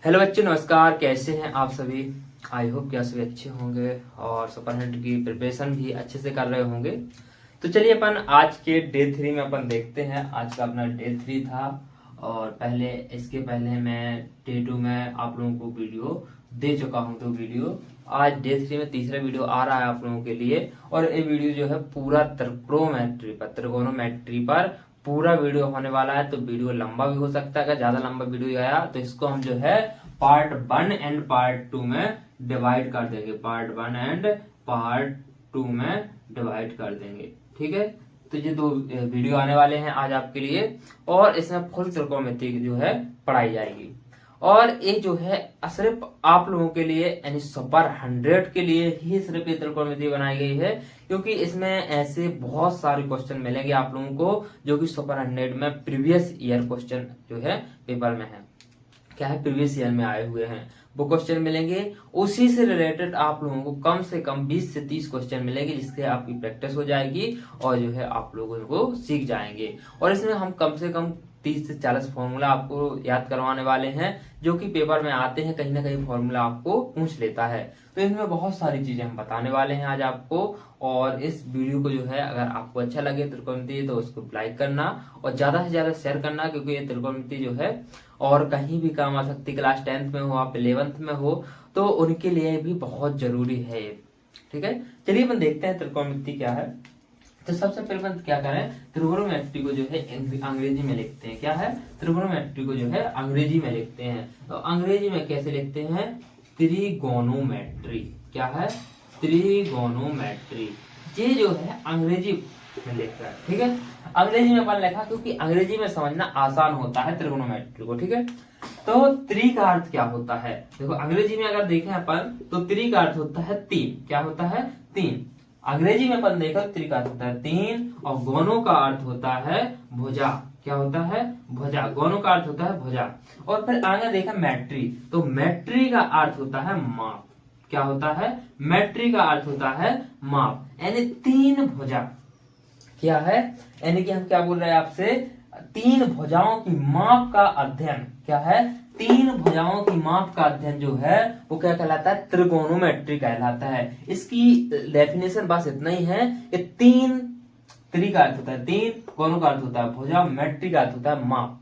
Hello बच्चों, नमस्कार। कैसे हैं आप सभी? आई होप कि आप सभी अच्छे होंगे और सुपर हंट की प्रिपरेशन भी अच्छे से कर रहे होंगे। तो चलिए अपन आज के डे 3 में अपन देखते हैं। आज का अपना डे 3 था और इसके पहले मैं डे 2 में आप लोगों को वीडियो दे चुका हूं। तो वीडियो आज डे 3 में तीसरा वीडियो आ रहा है आप लोगों के लिए। और ये वीडियो जो है पूरा त्रिकोणोमेट्री पर पूरा वीडियो होने वाला है। तो वीडियो लंबा भी हो सकता है। अगर ज्यादा लंबा वीडियो आया तो इसको हम जो है पार्ट 1 एंड पार्ट 2 में डिवाइड कर देंगे। पार्ट 1 एंड पार्ट 2 में डिवाइड कर देंगे, ठीक है। तो ये दो वीडियो आने वाले हैं आज आपके लिए और इसमें फुल त्रिकोणमिति जो है पढ़ाई जाएगी। और ये जो है सिर्फ आप लोगों के लिए यानी सुपर 100 के लिए ही सिर्फ ये त्रिकोणमिति बनाई गई है, क्योंकि इसमें ऐसे बहुत सारे क्वेश्चन मिलेंगे आप लोगों को जो कि सुपर 100 में प्रीवियस ईयर क्वेश्चन जो है पेपर में है। क्या है, प्रीवियस ईयर में आए हुए हैं वो क्वेश्चन मिलेंगे। उसी से रिलेटेड आप लोगों को कम से कम 20 से 30 क्वेश्चन मिलेंगे, जिससे आपकी प्रैक्टिस हो जाएगी और जो है आप लोगों को सीख जाएंगे। और इसमें हम कम से कम 30 से 40 फॉर्मूला आपको याद करवाने वाले हैं, जो कि पेपर में आते हैं। कहीं ना कहीं फॉर्मूला आपको पूछ लेता है। तो इसमें बहुत सारी चीजें हम बताने वाले हैं आज आपको। और इस वीडियो को जो है अगर आपको अच्छा लगे त्रिकोणमिति तो उसको लाइक करना और ज्यादा से ज्यादा शेयर करना, क्योंकि ये त्रिकोणमिति जो है और कहीं भी काम आ सकती है। क्लास 10th में हो, आप 11th में हो, तो उनके लिए भी बहुत जरूरी है, ठीक है। चलिए अपन देखते हैं त्रिकोणमिति क्या है। तो सबसे पहले अपन क्या करें, त्रिकोणमिति को जो है अंग्रेजी में लिखते हैं। क्या है, त्रिकोणमिति को जो है अंग्रेजी में लिखते हैं। तो अंग्रेजी में कैसे लिखते हैं? त्रिगोनोमेट्री। क्या है? त्रिगोनोमेट्री। ये जो है अंग्रेजी में लिख रहा है, ठीक है। अंग्रेजी में अपन लिखा क्योंकि अंग्रेजी में समझना आसान होता है त्रिगोनोमेट्री को, ठीक है। तो त्रि का अर्थ क्या होता है? देखो अंग्रेजी में अगर देखें अपन तो त्रि का अर्थ होता है 3। क्या होता है? 3। अंग्रेजी में अपन देखो त्रि का अर्थ होता है 3 और गोनो का अर्थ होता है भुजा। क्या होता है? भुजा। गोनो का अर्थ होता है भुजा। और फिर आगे देखा मैट्री, तो मैट्री का अर्थ होता है माप। क्या होता है? मैट्री का अर्थ होता है माप, यानी 3 भुजा। क्या है? यानी कि हम क्या बोल रहे हैं आपसे, 3 भुजाओं की माप का अध्ययन। क्या है? 3 भुजाओं की माप का अध्ययन जो है वो क्या कहलाता है? त्रिकोणोमेट्री कहलाता है। इसकी डेफिनेशन बस इतना ही है कि 3 त्रि का अर्थ होता है 3, गोनो का अर्थ होता है भुजा, मैट्री का अर्थ होता है माप,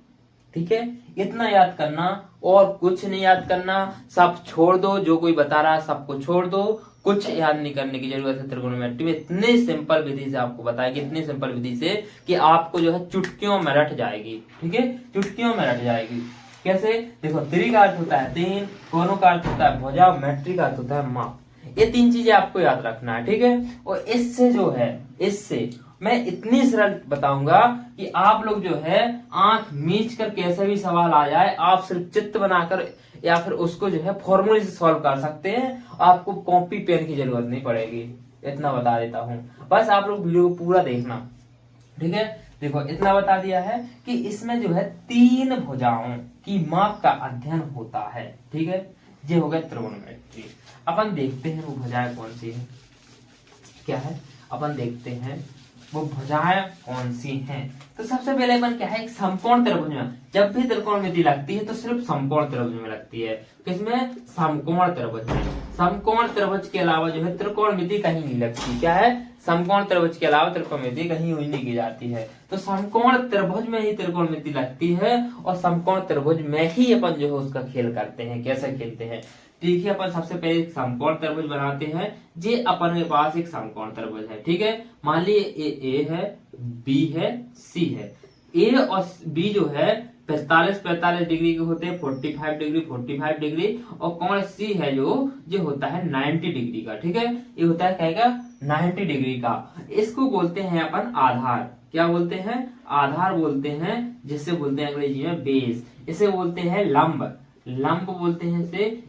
ठीक है। इतना याद करना और कुछ नहीं याद करना। सब छोड़ दो, जो कोई बता रहा है सबको छोड़ दो, कुछ याद नहीं करने की जरूरत है। त्रिकोणमिति में इतनी सिंपल विधि से आपको बताएगी, इतनी सिंपल विधि से कि आपको जो है चुटकियों में रट जाएगी, ठीक है। चुटकियों में रट जाएगी। कैसे? देखो त्रि का अर्थ होता है 3, गोनो का अर्थ होता है भुजा, मैट्री का अर्थ होता है माप। ये 3 चीजें आपको याद रखना है, ठीक है। और इससे जो है, इससे मैं इतनी सरल बताऊंगा कि आप लोग जो है आंख मीच कर कैसे भी सवाल आ जाए, आप सिर्फ चित्र बनाकर या फिर उसको जो है फॉर्मूले से सॉल्व कर सकते हैं। आपको कॉपी पेन की जरूरत नहीं पड़ेगी, इतना बता देता हूं। बस आप लोग वीडियो को पूरा देखना, ठीक है। देखो इतना बता दिया है कि इसमें जो है 3 भुजाओं की माप का अध्ययन होता है, ठीक है। ये हो गया त्रिकोणमिति। अपन देखते हैं वो भुजाएं कौन सी है। क्या है? अपन देखते हैं वो भुजाएं कौन सी हैं। तो सबसे पहले अपन क्या है, एक समकोण त्रिभुज में जब भी त्रिकोणमिति लगती है तो सिर्फ समकोण त्रिभुज में लगती है। किसमें? समकोण त्रिभुज में। समकोण त्रिभुज के अलावा जो है त्रिकोणमिति कहीं नहीं लगती। क्या है? समकोण त्रिभुज के अलावा त्रिकोणमिति कहीं हुई नहीं की जाती है। तो समकोण त्रिभुज में ही त्रिकोणमिति लगती है और समकोण त्रिभुज में ही अपन जो है उसका खेल करते हैं। कैसे खेलते हैं देखिए, अपन सबसे पहले एक समकोण त्रिभुज बनाते हैं। ये अपन के पास एक समकोण त्रिभुज है, ठीक है। मान लीजिए ए है, बी है, सी है। ए और बी जो है 45 डिग्री के होते हैं, 45 डिग्री। और कोण सी है जो ये होता है 90 डिग्री का, ठीक है। ये होता है क्या? 90 डिग्री का। इसको बोलते हैं अपन आधार। क्या बोलते हैं? आधार बोलते हैं, जिससे बोलते हैं अंग्रेजी में बेस। इसे बोलते हैं लंब बोलते हैं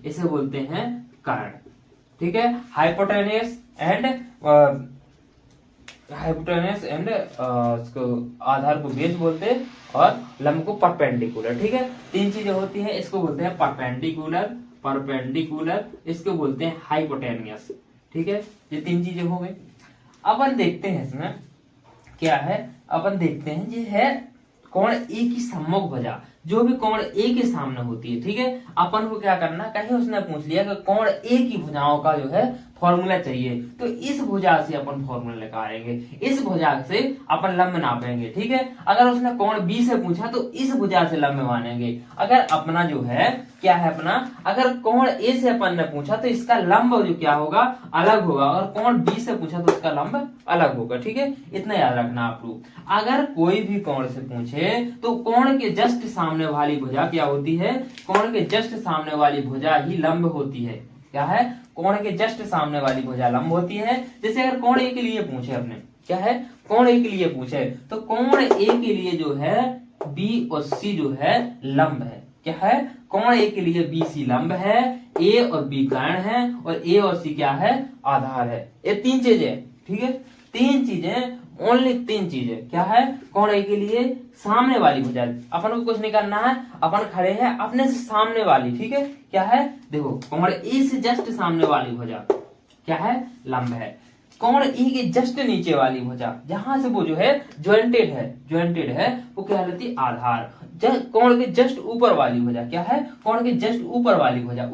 इसे बोलते हैं कर्ण, ठीक है। हाइपोटेनस एंड आधार को बेस बोलते हैं और लंब को परपेंडिकुलर, ठीक है। 3 चीजें होती हैं, इसको बोलते हैं परपेंडिकुलर, इसको बोलते हैं हाइपोटेनियस, ठीक है। ये 3 चीजें हो गई। अपन देखते हैं इसमें क्या है। अपन देखते हैं ये है कोण ए की सम्मुख भुजा। जो भी कोण ए के सामने होती है, ठीक है। अपन को क्या करना, कहीं उसने पूछ लिया कि कोण ए की भुजाओं का जो है फॉर्मूला चाहिए, तो इस भुजा से अपन फॉर्मूला निकालेंगे, इस भुजा से अपन लंब नापेंगे, ठीक है। अगर उसने कोण बी से पूछा तो इस भुजा से लंब मानेंगे। अगर अपना जो है क्या है अपना, अगर कोण ए से अपन ने पूछा तो इसका लंब जो क्या होगा, अलग होगा, और कोण बी से पूछा तो इसका लंब अलग होगा, ठीक है। इतना याद रखना आप लोग। अगर कोई भी कोण से पूछे तो कोण के जस्ट सामने वाली भुजा क्या होती है, कोण के जस्ट सामने वाली भुजा ही लंब होती है। क्या है, कोण के जस्ट सामने वाली भुजा लंब होती है। जैसे अगर कोण ए के लिए पूछे अपने, क्या है, कोण ए के लिए पूछे तो कोण ए के लिए जो है बी और सी जो है लंब है। क्या है, कोण ए के लिए बी सी लंब है, ए और बी कर्ण है, और ए और सी क्या है, आधार है। ये तीन चीजें, ठीक है, तीन चीजें, ओनली तीन चीजें। क्या है, कोण ए के लिए सामने वाली भुजा, अपन को कुछ नहीं करना है, अपन खड़े हैं अपने से सामने वाली, ठीक है। क्या है, देखो कोण ए से जस्ट सामने वाली भुजा क्या है, लंब है। कोण ई के जस्ट नीचे वाली भुजा, जहां से वो जो है ज्वाइंटेड है, वो क्या कहलाती है, आधार। कोण के जस्ट ऊपर वाली भुजा क्या है, कोण के जस्ट ऊपर वाली भुजा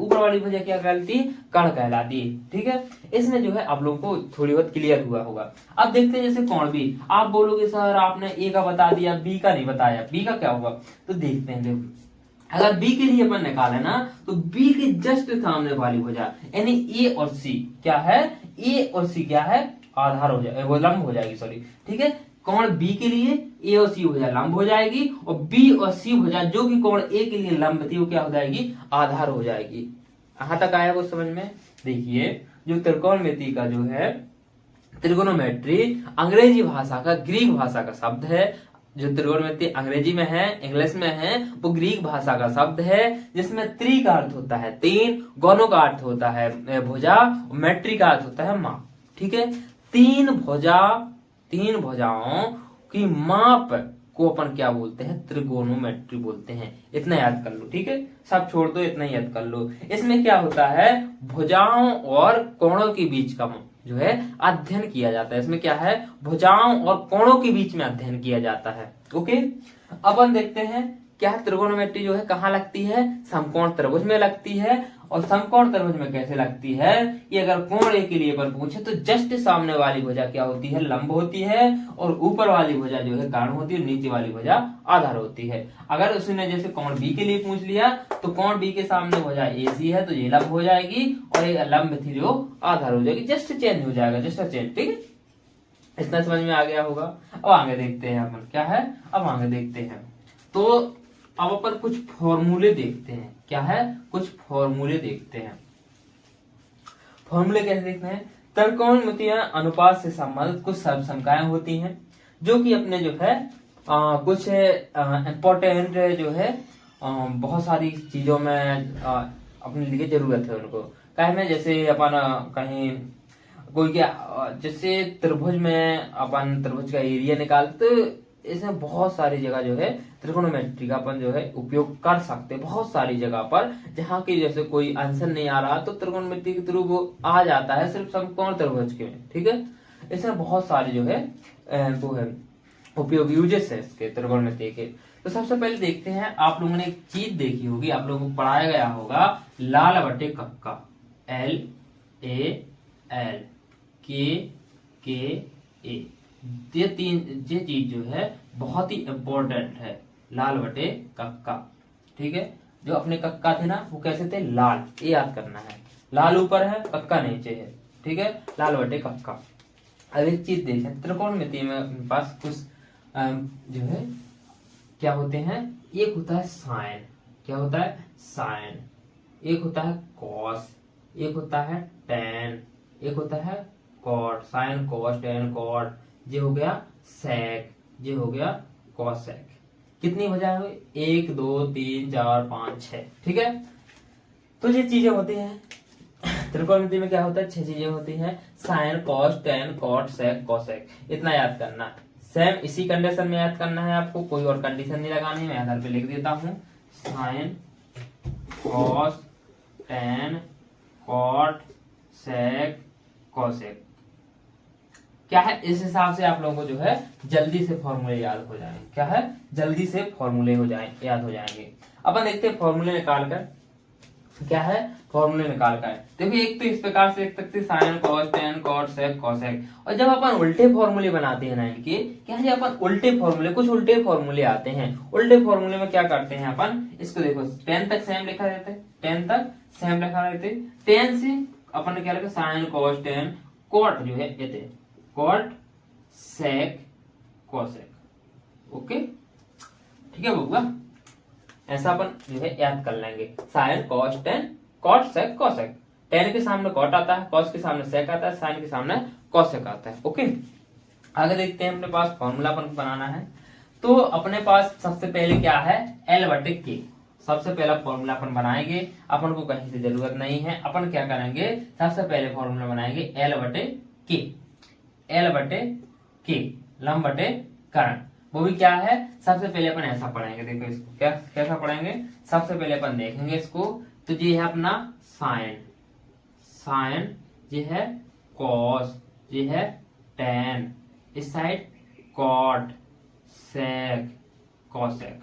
क्या कहलाती है, कर्ण कहलाती है, ठीक है। इसमें जो है आप लोगों को थोड़ी बहुत क्लियर हुआ होगा। अब देखते हैं जैसे कोण बी, आप बोलोगे सर आपने ए का बता दिया, बी का नहीं बताया, बी का क्या होगा, तो देखते हैं। देखो अगर बी के लिए अपन निकाले ना, तो बी के जस्ट सामने वाली भुजा यानी ए और सी क्या है, ए और सी क्या है, आधार हो जाए, वो लंब हो जाएगी, सॉरी, ठीक है। कोण बी के लिए ए और सी भुजा लंब हो जाएगी, और बी और सी भुजा जो कि कोण ए के लिए लंब थी वो क्या हो जाएगी, आधार हो जाएगी। यहां तक आया वो समझ में। देखिए जो त्रिकोणमिति का जो है, त्रिकोणोमेट्री अंग्रेजी भाषा का, ग्रीक भाषा का शब्द है। जो त्रिकोणमिति अंग्रेजी में है, इंग्लिश में है, वो ग्रीक भाषा का शब्द है, जिसमें त्रि का अर्थ होता है तीन, गौनों का अर्थ होता है भुजा, मैट्री का अर्थ होता है माप, ठीक है। तीन भुजाओं की माप को अपन क्या बोलते हैं, त्रिकोणोमेट्री बोलते हैं। इतना याद कर लो, ठीक है, सब छोड़ दो, इतना याद कर लो। इसमें क्या होता है, भुजाओं और कोणों के बीच का जो है अध्ययन किया जाता है। इसमें क्या है, भुजाओं और कोणों के बीच में अध्ययन किया जाता है। ओके, अपन देखते हैं क्या त्रिकोणोमेट्री जो है कहाँ लगती है, समकोण त्रिभुज में लगती है। और समकोण त्रिभुज में कैसे लगती है, कि अगर कोण ए के लिए पर पूछे तो जस्ट सामने वाली भुजा क्या होती है, लंब होती है, और ऊपर वाली भुजा जो है कर्ण होती है, नीचे वाली भुजा आधार होती है। अगर उसने जैसे कोण बी के लिए पूछ लिया तो कोण बी के सामने भुजा ए सी है तो ये लंब हो जाएगी, और ये लंब थी जो आधार हो जाएगी, जस्ट चेंज हो जाएगा, जस्ट चेंज, ठीक है। इतना समझ में आ गया होगा। अब आगे देखते हैं अपन क्या है, अब आगे देखते हैं तो अब अपन कुछ फॉर्मूले देखते हैं। क्या है, कुछ फॉर्मूले देखते हैं। फॉर्मूले कैसे देखते हैं, त्रिकोणमितीय अनुपात से संबंधित कुछ सर्वसंख्याएं होती हैं, जो कि अपने जो है कुछ इम्पोर्टेंट जो है बहुत सारी चीजों में अपने लिए जरूरत है उनको। कहीं में जैसे अपन कहीं कोई क्या, जैसे त्रिभुज में अपन त्रिभुज का एरिया निकालते, इसमें बहुत सारी जगह जो है त्रिकोणोमेट्री का अपन जो है उपयोग कर सकते हैं। बहुत सारी जगह पर जहाँ की जैसे कोई आंसर नहीं आ रहा तो त्रिकोणमिति के थ्रू वो आ जाता है सिर्फ समकोण त्रिभुज के, ठीक है। इसमें बहुत सारे जो है वो है उपयोग, यूजेस है इसके त्रिकोणमिति के। तो सबसे पहले देखते हैं, आप लोगों ने एक चीज देखी होगी, आप लोगों को पढ़ाया गया होगा, लाल बटे कक्का, LAL KA, ये चीज जो है बहुत ही इंपॉर्टेंट है, लाल बटे कक्का, ठीक है। जो अपने कक्का थे ना वो कैसे थे, लाल, ये याद करना है, लाल ऊपर है कक्का नीचे है, ठीक है, लाल बटे कक्का। अब एक चीज देखें, त्रिकोणमिति में अपने पास कुछ जो है क्या होते हैं, एक होता है साइन, क्या होता है, साइन, एक होता है कॉस, एक होता है टेन, एक होता है cot, sine cos tan cot, ये हो गया सेक, ये हो गया कॉसेक। कितनी भुजाएं हुई, 1 2 3 4 5 6, ठीक है। तो ये चीजें होती हैं त्रिकोणमिति में, क्या होता है, 6 चीजें होती हैं, sine cos tan cot sec cosec. इतना याद करना, सेम इसी कंडीशन में याद करना है आपको, कोई और कंडीशन नहीं लगानी। मैं आधार पे लिख देता हूं, sine cos tan cot sec cosec. क्या है, इस हिसाब से आप लोगों को जो है जल्दी से फॉर्मूले याद हो जाएंगे। क्या है, जल्दी से फॉर्मूले याद हो जाएंगे। अपन देखते हैं फॉर्मूले निकाल कर, क्या है फॉर्मूले निकाल कर। देखो एक तो इस प्रकार से लिख सकते sine cos tan cot sec cosec. और जब अपन उल्टे फॉर्मूले बनाते हैं ना इनके, क्या है, अपन उल्टे फॉर्मूले, कुछ उल्टे फॉर्मूले आते हैं। उल्टे फॉर्मूले में क्या करते हैं अपन, इसको देखो 10 तक सेम लिखा देते, 10 तक सेम लिखा देते। 10 से अपन ने क्या लिखा, साइन कॉस टेन कॉट जो है ये कॉट सेक कोसेक। ओके ठीक है बबुआ, ऐसा अपन जो है याद कर लेंगे। Sine cos tan cot sec cosec. Tan के सामने कॉट आता है, कॉस के सामने सेक आता है, साइन के सामने कोसेक आता है। ओके आगे देखते हैं, अपने पास फॉर्मूला अपन बनाना है। तो अपने पास सबसे पहले क्या है, एल बटे के। सबसे पहला फॉर्मूला अपन बनाएंगे, अपन को कहीं से जरूरत नहीं है। अपन क्या करेंगे, सबसे पहले फॉर्मूला बनाएंगे एल बटे के। एल बटे के लंब बटे कर्ण, वो भी क्या है, सबसे पहले अपन ऐसा पढ़ेंगे। देखो इसको क्या कैसा पढ़ेंगे, सबसे पहले अपन देखेंगे इसको। तो ये है अपना साइन, साइन ये है कॉस, ये है टेन, इस साइड कॉट सेक कोसेक।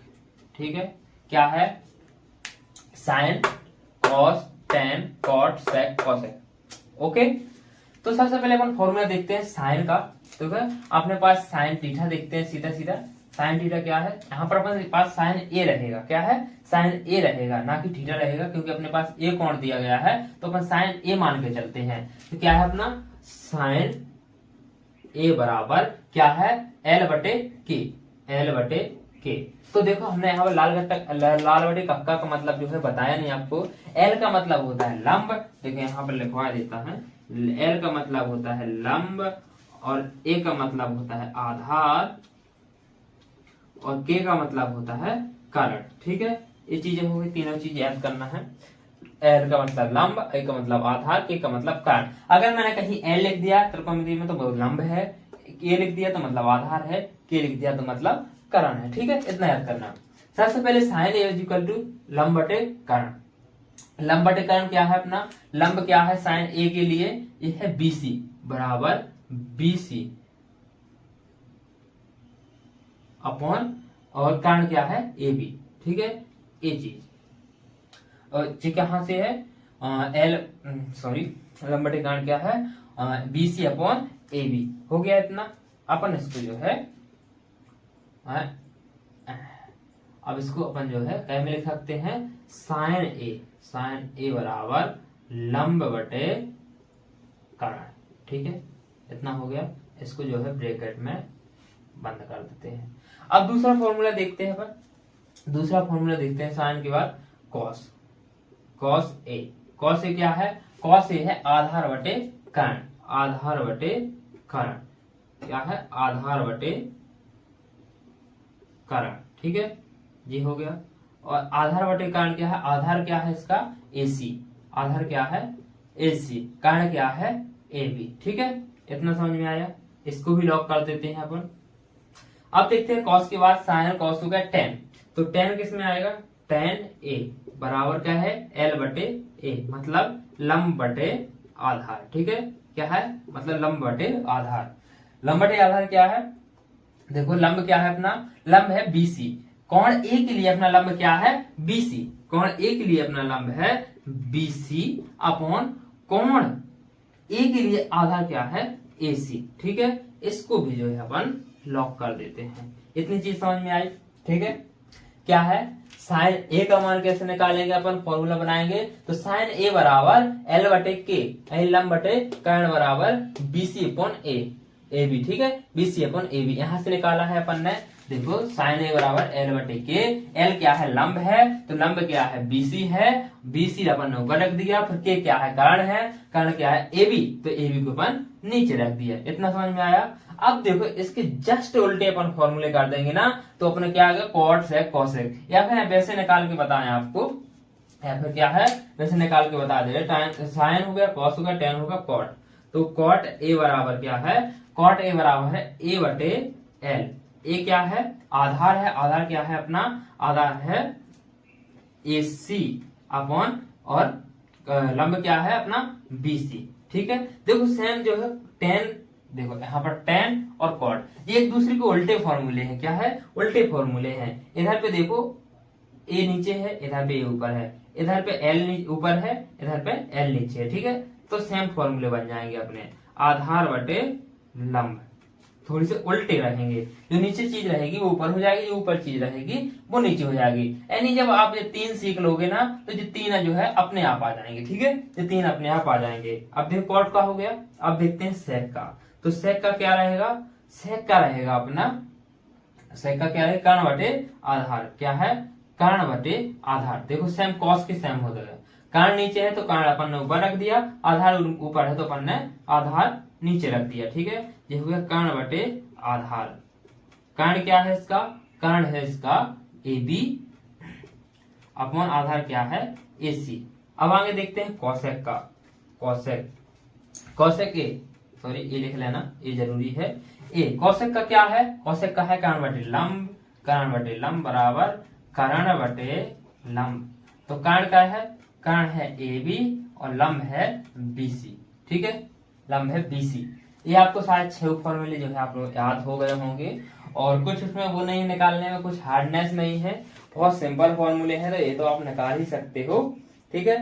ठीक है, क्या है, sine cos tan cot sec cosec. Okay तो सबसे पहले अपन फॉर्मूला देखते हैं साइन का। तो अपने पास साइन थीटा देखते हैं, सीधा सीधा साइन थीटा क्या है, यहाँ पर अपने पास साइन ए रहेगा। क्या है, साइन ए रहेगा, ना कि थीटा रहेगा, क्योंकि अपने पास ए कोण दिया गया है तो अपन साइन ए मान के चलते हैं। तो क्या है अपना साइन ए बराबर क्या है, एल बटे के, एल बटे के। तो देखो हमने यहाँ पर लाल बटे कक्का का मतलब जो है बताया नहीं आपको। एल का मतलब होता है लंब, देखो यहाँ पर लिखवा देता है। एल का मतलब होता है लंब और ए का मतलब होता है आधार और के का मतलब होता है कर्ण। ठीक है, ये चीजें हो गई, तीनों चीज याद करना है। एल का मतलब लंब, ए का मतलब आधार, के का मतलब कर्ण। अगर मैंने कहीं एल लिख दिया त्रिकोणमिति में तो लंब है, ए लिख दिया तो मतलब आधार है, के लिख दिया तो मतलब कर्ण है। ठीक है, इतना याद करना। सबसे पहले साइन ए इक्वल टू लंब बटे कर्ण। लंब बटे कर्ण क्या है अपना, लंब क्या है साइन ए के लिए, ये है बीसी बराबर बीसी अपॉन, और कर्ण क्या है ए बी। ठीक है, ये चीज और ये कहां से है, एल सॉरी लंब बटे कर्ण क्या है, बीसी अपॉन ए बी। हो गया इतना। अपन इसको जो है अब इसको अपन जो है क्या में लिख सकते हैं, साइन ए, साइन ए बराबर लंब बटे कर्ण। ठीक है, इतना हो गया। इसको जो है ब्रैकेट में बंद कर देते हैं। अब दूसरा फॉर्मूला देखते हैं अपन। दूसरा फॉर्मूला देखते हैं साइन के बाद cos, cos A. Cos A क्या है, कॉस ए है आधार बटे कर्ण, आधार बटे कर्ण। क्या है, आधार बटे कर्ण। ठीक है, ये हो गया। और आधार बटे कर्ण क्या है, आधार क्या है इसका AC, आधार क्या है AC, कर्ण क्या है AB। ठीक है, इतना समझ में आया। इसको भी लॉक कर देते हैं अपन। अब देखते हैं कॉस के बाद साइन, कॉस हो गया टेन, तो टेन किस में आएगा, टेन A बराबर क्या है, L बटे A, मतलब लंब बटे आधार। ठीक है, क्या है, मतलब लंब बटे आधार। लंब बटे आधार क्या है, देखो लंब क्या है अपना, लंब है BC, कोण ए के लिए अपना लंब क्या है BC, कोण ए के लिए अपना लंब है BC अपॉन कोण ए के लिए आधार क्या है AC। ठीक है, इसको भी जो है अपन लॉक कर देते हैं। इतनी चीज समझ में आई। ठीक है, क्या है, साइन ए का मान कैसे निकालेंगे अपन, फॉर्मूला बनाएंगे। तो साइन ए बराबर एल बटे के, लंब बटे कर्ण बराबर BC अपॉन ए बी। ठीक है, BC अपॉन ए बी यहां से निकाला है अपन ने। देखो साइन ए बराबर एल बटे के, एल क्या है लंब है, तो लंब क्या है BC है, BC अपन ने ऊपर रख दिया, फिर के क्या है कर्ण है, कर्ण क्या है AB, तो AB को अपन नीचे रख दिया। इतना समझ में आया। अब देखो इसके जस्ट उल्टे अपन फॉर्मूले कर देंगे ना, तो अपने क्या आ गया कॉट सेक कोसेक, या फिर वैसे निकाल के बताएं आपको, या फिर क्या है वैसे निकाल के बता दे रहे। साइन हो गया, कॉस हो गया, टेन होगा कॉट, तो कॉट ए बराबर क्या है, कॉट ए बराबर है ए बटे एल। ए क्या है, आधार है, आधार क्या है अपना, आधार है AC अपॉन, और लंब क्या है अपना BC। ठीक है, देखो सेम जो है टेन देखो यहाँ पर tan और cot ये एक दूसरे के उल्टे फॉर्मूले हैं। क्या है? उल्टे फॉर्मूले हैं। इधर पे देखो a नीचे है, इधर पे a ऊपर है, इधर पे l ऊपर है, इधर पे l नीचे है। ठीक है, तो सेम फॉर्मूले बन जाएंगे अपने। आधार बटे लंब थोड़ी से उल्टे रहेंगे। जो नीचे चीज रहेगी वो ऊपर हो जाएगी, जो ऊपर चीज रहेगी वो नीचे हो जाएगी। यानी जब आप ये 3 सीख लोगे ना तो ये 3 जो है अपने आप आ जाएंगे। ठीक है, ये 3 अपने आप आ जाएंगे। अब देखो कॉट का हो गया, अब देखते हैं सेक का। तो सेक का क्या रहेगा? सेक का रहेगा अपना, सेक का क्या है? कर्ण बटे आधार। क्या है? कर्ण बटे आधार। देखो सेम कॉस के सेम हो गए। कर्ण नीचे है तो कर्ण अपन ने ऊपर रख दिया, आधार ऊपर है तो अपन ने आधार नीचे रख दिया। ठीक है, ये हो गया कर्ण बटे आधार। कर्ण क्या है इसका? कर्ण है इसका AB अपॉन आधार क्या है? AC। अब आगे देखते हैं कौशेक का। कौशेक, कौशेक ए, सॉरी ए लिख लेना, ये जरूरी है। ए कौशेक का क्या है? कौशेक का है कर्ण बटे लंब। कर्ण बटे लंब बराबर कर्ण बटे लंब। तो कर्ण का है? कर्ण है AB और लंब है BC। ठीक है, लंब है BC। ये आपको शायद 6 फॉर्मूले जो है आप लोग याद हो गए होंगे, और कुछ उसमें वो नहीं, निकालने में कुछ हार्डनेस नहीं है, बहुत सिंपल फॉर्मूले हैं, तो ये तो आप निकाल ही सकते हो। ठीक है,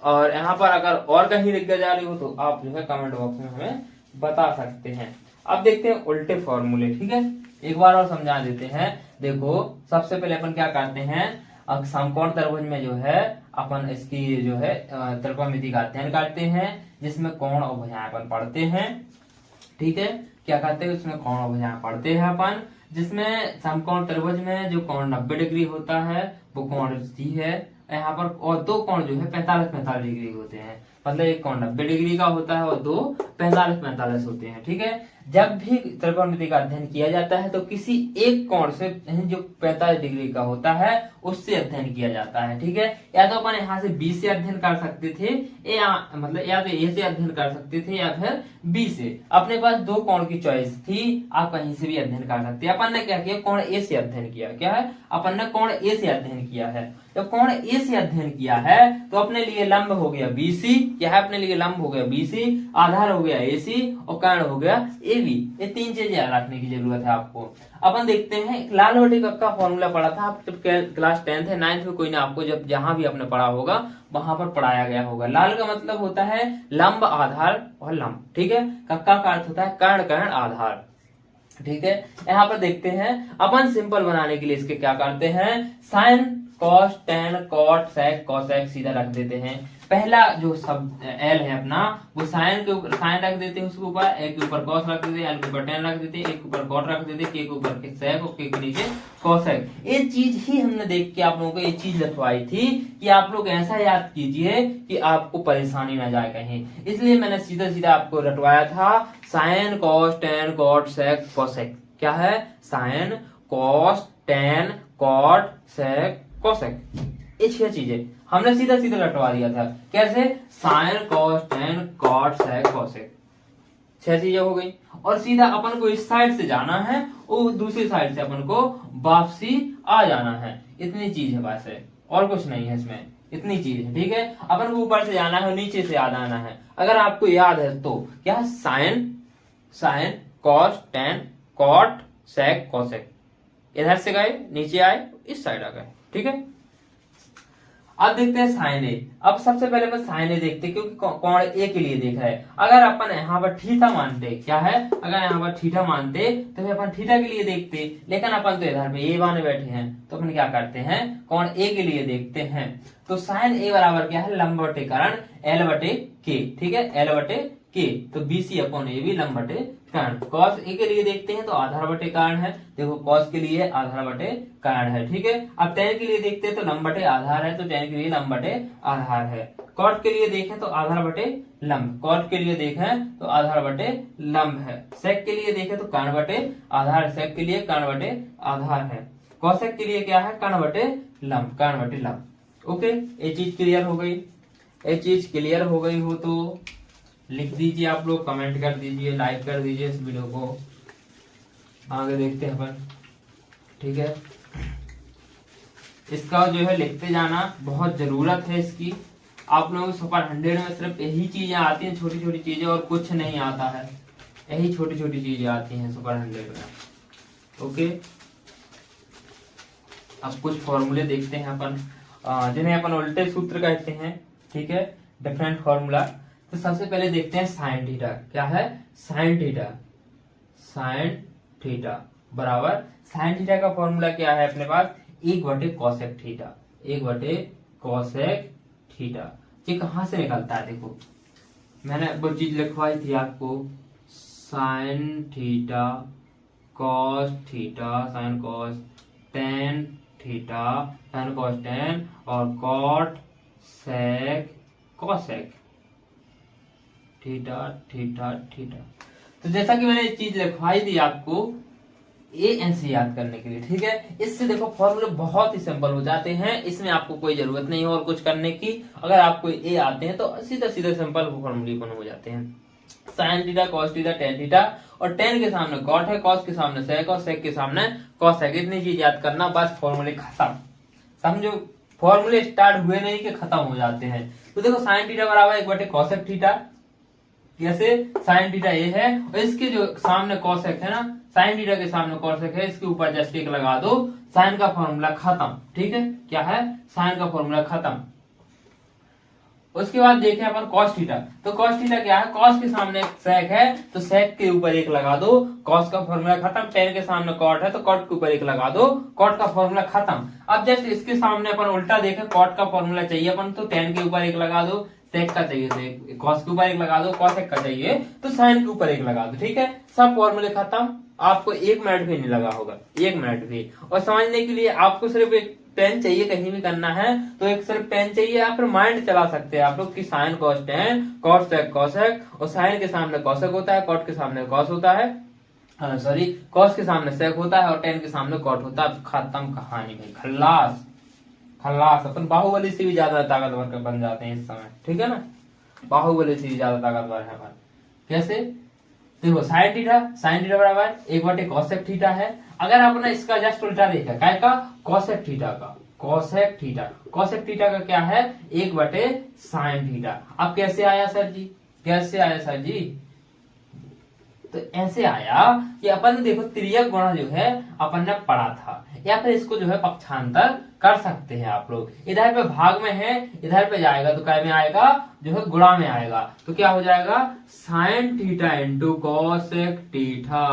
और यहाँ पर अगर और कहीं दिक्कत जा रही हो तो आप जो है कमेंट बॉक्स में हमें बता सकते हैं। अब देखते हैं उल्टे फॉर्मूले। ठीक है, एक बार और समझा देते हैं। देखो सबसे पहले अपन क्या करते हैं, समकोण त्रिभुज में जो है अपन इसकी जो है त्रिकोणमिति का अध्ययन करते हैं, जिसमें कोण और भुजाएं अपन पढ़ते हैं। ठीक है, क्या कहते हैं उसमें कोण और भुजाएं पढ़ते हैं अपन, जिसमें समकोण त्रिभुज में जो कोण 90 डिग्री होता है वो कोण सी है यहाँ पर, और दो कोण जो है 45-45 डिग्री होते हैं। मतलब एक कोण 90 डिग्री का होता है और दो 45-45 होते हैं। ठीक है, जब भी त्रिकोणमिति का अध्ययन किया जाता है तो किसी एक कोण से जो 45 डिग्री का होता है उससे अध्ययन किया जाता है। ठीक है, या तो अपन यहाँ से B से अध्ययन कर सकते थे, या मतलब या तो A से अध्ययन कर सकते थे या फिर B से। अपने पास दो कोण की चॉइस थी, आप कहीं से भी अध्ययन कर सकते हैं। अपन ने क्या किया? कोण A से अध्ययन किया। क्या है? अपन ने कोण A से अध्ययन किया है। जब कोण A से अध्ययन किया है तो अपने लिए लंब हो गया BC। क्या है? अपने लिए लंब हो गया BC, आधार हो गया AC और कर्ण हो गया AB। ये 3 चीजें याद रखने की जरूरत है आपको। अपन देखते हैं लाल बटे का फॉर्मूला पढ़ा था आप जब क्लास 10th है, 9th में कोई ना, आपको जब जहां भी आपने पढ़ा होगा वहां पर पढ़ाया गया होगा। लाल का मतलब होता है लंब, आधार और लंब। ठीक है, कक्का का अर्थ होता है कर्ण, कर्ण, आधार। ठीक है, यहाँ पर देखते हैं अपन सिंपल बनाने के लिए इसके क्या करते हैं, sine, cos, tan, cot, sec, cosec सीधा रख देते हैं। पहला जो सब एल है अपना वो साइन के ऊपर साइन रख देते हैं, उसके ऊपर एक के ऊपर कॉस रख देते हैं, एल के ऊपर टेन रख देते हैं, एक के ऊपर कॉट रख देते हैं, के ऊपर सेक और के नीचे कोसेक। ये चीज ही हमने देख के आप लोगों को ये चीज रखवाई थी कि आप लोग ऐसा याद कीजिए कि आपको परेशानी ना जाए कहीं, इसलिए मैंने सीधा सीधा आपको रटवाया था sign, cos, tan, cot, sec, cosec. क्या है? Sine, cos, tan, cot, sec, cosec. ये 6 चीजें हमने सीधा सीधा रटवा दिया था। कैसे? Sign, cos, tan, cot, sec, cosec. 6 चीजें हो गई, और सीधा अपन को इस साइड से जाना है और दूसरी साइड से अपन को वापसी आ जाना है। इतनी चीज है बस, है और कुछ नहीं है इसमें, इतनी चीज है। ठीक है, अपन को ऊपर से जाना है, नीचे से याद आना है। अगर आपको याद है तो क्या? Sine, sine, cos, tan, cot, sec, cosec. इधर से गए, नीचे आए, इस साइड आ गए। ठीक है, अब देखते हैं साइन ए। अब सबसे पहले अपन साइन ए देखते हैं, क्योंकि कोण ए के लिए देख रहा है। अगर अपन यहाँ पर थीटा मानते, क्या है? अगर यहाँ पर थीटा मानते तो फिर अपन थीटा के लिए देखते, लेकिन अपन तो इधर पे ए माने बैठे हैं, तो अपन क्या करते हैं? कोण ए के लिए देखते हैं। तो साइन ए बराबर क्या है? लंब बटे कर्ण, एल बटे के। ठीक है, एल बटे के, तो BC अपॉन ए भी लंब बटे कर्ण। कॉस ए के लिए देखते हैं तो आधार बटे कर्ण है। देखो कॉस के लिए आधार बटे कर्ण है। ठीक है, अब टेन के लिए देखते हैं तो लंब बटे आधार है, तो टेन के लिए लंब बटे आधार है। कॉट के लिए देखें तो आधार बटे लंब, कॉट के लिए देखें तो आधार बटे लंब है। सेक के लिए देखें तो कर्ण बटे आधार, सेक के लिए कर्ण बटे आधार है। कोसेक के लिए क्या है? कर्ण बटे लंब, कर्ण बटे लंब। ओके, ये चीज क्लियर हो गई। ये चीज क्लियर हो गई हो तो लिख दीजिए आप लोग, कमेंट कर दीजिए, लाइक कर दीजिए इस वीडियो को। आगे देखते हैं अपन। ठीक है, इसका जो है लिखते जाना बहुत जरूरत है इसकी। आप लोगों को सुपर 100 में सिर्फ यही चीजें आती हैं, छोटी छोटी चीजें, और कुछ नहीं आता है। यही छोटी छोटी चीजें आती हैं सुपर 100 में। ओके, अब कुछ फॉर्मूले देखते हैं अपन, जिन्हें अपन उल्टे सूत्र कहते हैं। ठीक है, डिफरेंट फॉर्मूला। तो सबसे पहले देखते हैं साइन थीटा। क्या है? Sine theta. साइन थीटा बराबर, साइन थीटा का फॉर्मूला क्या है अपने पास? 1/cosec theta. 1/cosec theta. ये कहां से निकलता है? देखो मैंने वो चीज लिखवाई थी आपको, sine theta cos theta, sine cos, tan theta, sine cos tan, और cot sec cosec theta theta theta. तो जैसा कि मैंने ये चीज लिखवाई थी आपको ए एन सी याद करने के लिए। ठीक है, इससे देखो फॉर्मूले बहुत ही सिंपल हो जाते हैं, इसमें आपको कोई जरूरत नहीं है और कुछ करने की। अगर आपको ए आते हैं तो सीधा सीधा सिंपल फॉर्मूले बन हो जाते हैं। Sine theta cos theta tan theta, और टेन के सामने कॉट है, कॉस के सामने सेक, और सेक के सामने कॉस है। इतनी चीज याद करना, बस फॉर्मूले खत्म। समझो, फॉर्मूले स्टार्ट हुए नहीं कि खत्म हो जाते हैं। तो देखो साइन थीटा बराबर 1/cosec थीटा। कैसे? साइन थीटा ये है और इसके जो सामने कॉसेक है ना, साइन थीटा के सामने कॉसेक है, इसके ऊपर जस्ट एक लगा दो, साइन का फॉर्मूला खत्म। ठीक है, क्या है? साइन का फॉर्मूला खत्म। उसके बाद देखें अपन कॉस थीटा। तो कॉस थीटा क्या है? कॉस के सामने सेक है तो सेक के ऊपर एक लगा दो, कॉस का फॉर्मूला खत्म। टेन के सामने कॉट है तो कॉट के ऊपर एक लगा दो, कॉट का फॉर्मूला खत्म। अब जस्ट इसके सामने अपन उल्टा देखें, कॉट का फॉर्मूला चाहिए अपन तो टेन के ऊपर एक लगा दो, सेक का चाहिए तो कॉस के ऊपर एक लगा दो, कॉसेक का चाहिए तो साइन के ऊपर एक लगा दो। ठीक है, सब फॉर्मूले खत्म। आपको 1 मिनट भी नहीं लगा होगा, 1 मिनट भी। और समझने के लिए आपको सिर्फ एक पेन चाहिए, कहीं भी करना है तो एक सिर्फ पेन चाहिए, या फिर माइंड चला सकते हैं आप लोग कि sine cos tan, cos sec cosec, और साइन के सामने कॉसेक होता है, कॉट के सामने कॉस होता है, सॉरी कॉस के सामने सेक होता है, और टेन के सामने कॉट होता है। खत्म कहानी भाई, खल्लास खल्लास। अपन बाहुबली से भी ज्यादा ताकतवर बन जाते हैं इस समय। ठीक है ना, बाहुबली से भी ज्यादा ताकतवर है अपन। कैसे? देखो साइन थीटा बराबर 1/cosec थीटा है। अगर आपने इसका जस्ट उल्टा देखा, काय का? cosec थीटा का। cosec थीटा का क्या है? 1/sin theta. अब कैसे आया सर जी? कैसे आया सर जी? तो ऐसे आया कि अपन ने देखो त्रियक गुणा जो है अपन ने पढ़ा था, या फिर इसको जो है पक्षांतर कर सकते हैं आप लोग। इधर पे भाग में है, इधर पे जाएगा तो काय में आएगा? जो है गुणा में आएगा। तो क्या हो जाएगा? Sine theta into cosec theta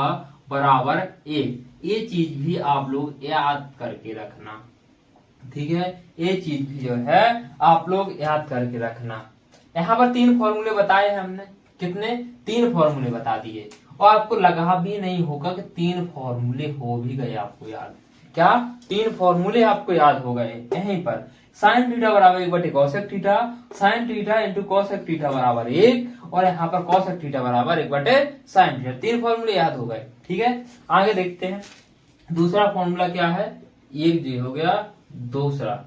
बराबर 1। ये चीज भी आप लोग याद करके रखना। ठीक है, ये चीज भी जो है आप लोग याद करके रखना। यहाँ पर 3 फॉर्मूले बताए हैं हमने। कितने? 3 फॉर्मूले बता दिए, और आपको लगा भी नहीं होगा कि 3 फॉर्मूले हो भी गए आपको याद। क्या? 3 फॉर्मूले आपको याद हो गए यहीं पर। साइन थीटा बराबर 1/cosec theta, sine theta into cosec theta बराबर 1, और यहाँ पर कॉसेक थीटा बराबर 1/sin थीटा। 3 फॉर्मूले याद हो गए। ठीक है, आगे देखते हैं दूसरा फॉर्मूला क्या है। एक जी हो गया, दूसरा,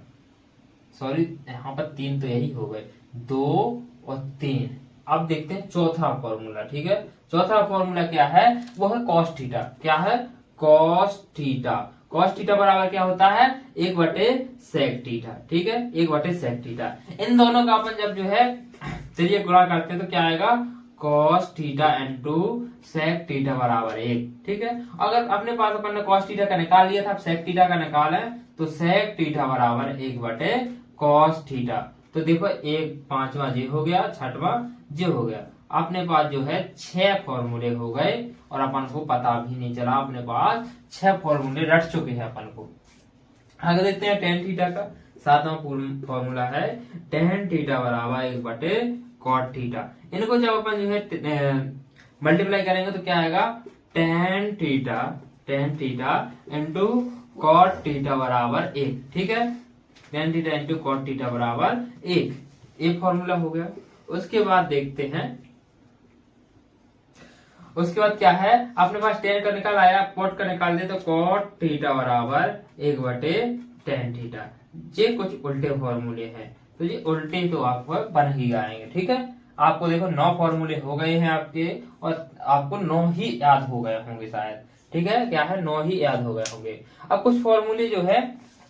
सॉरी यहाँ पर 3 तो यही हो गए, 2 और 3। अब देखते हैं चौथा फॉर्मूला। ठीक है, चौथा फॉर्मूला क्या है? वो है cos थीटा। क्या है? cos theta. cos थीटा बराबर क्या होता है? 1/sec theta. ठीक है, 1/sec थीटा। इन दोनों का अपन जब जो है चलिए गुणा करते हैं तो क्या आएगा? cos theta into sec theta बराबर 1। ठीक है, अगर अपने पास अपन ने cos थीटा का निकाल लिया था, sec थीटा का निकाल है, तो sec थीटा बराबर 1/cos थीटा। तो देखो एक 5वां जे हो गया, 6वां जे हो गया। अपने पास जो है 6 फॉर्मूले हो गए, और अपन को पता भी नहीं चला, अपने पास 6 फॉर्मूले रट चुके हैं अपन को। आगे देखते हैं टेन थीटा का 7वां फॉर्मूला है, टेन थीटा बराबर 1/cot थीटा। इनको जब अपन जो है मल्टीप्लाई करेंगे तो क्या आएगा? Tan theta into cot theta बराबर 1। ठीक है, tan theta into cot theta बराबर 1। एक फॉर्मूला हो गया। उसके बाद देखते हैं, उसके बाद क्या है? अपने पास टेन का निकाल आया, कॉट का निकाल दे तो कॉट थीटा बराबर 1/tan थीटा। ये कुछ उल्टे फॉर्मूले हैं, तो ये उल्टे तो आपको बन ही आएंगे। ठीक है, आपको देखो 9 फॉर्मूले हो गए हैं आपके, और आपको 9 ही याद हो गए होंगे शायद। ठीक है, क्या है? 9 ही याद हो गए होंगे। अब कुछ फॉर्मूले जो है,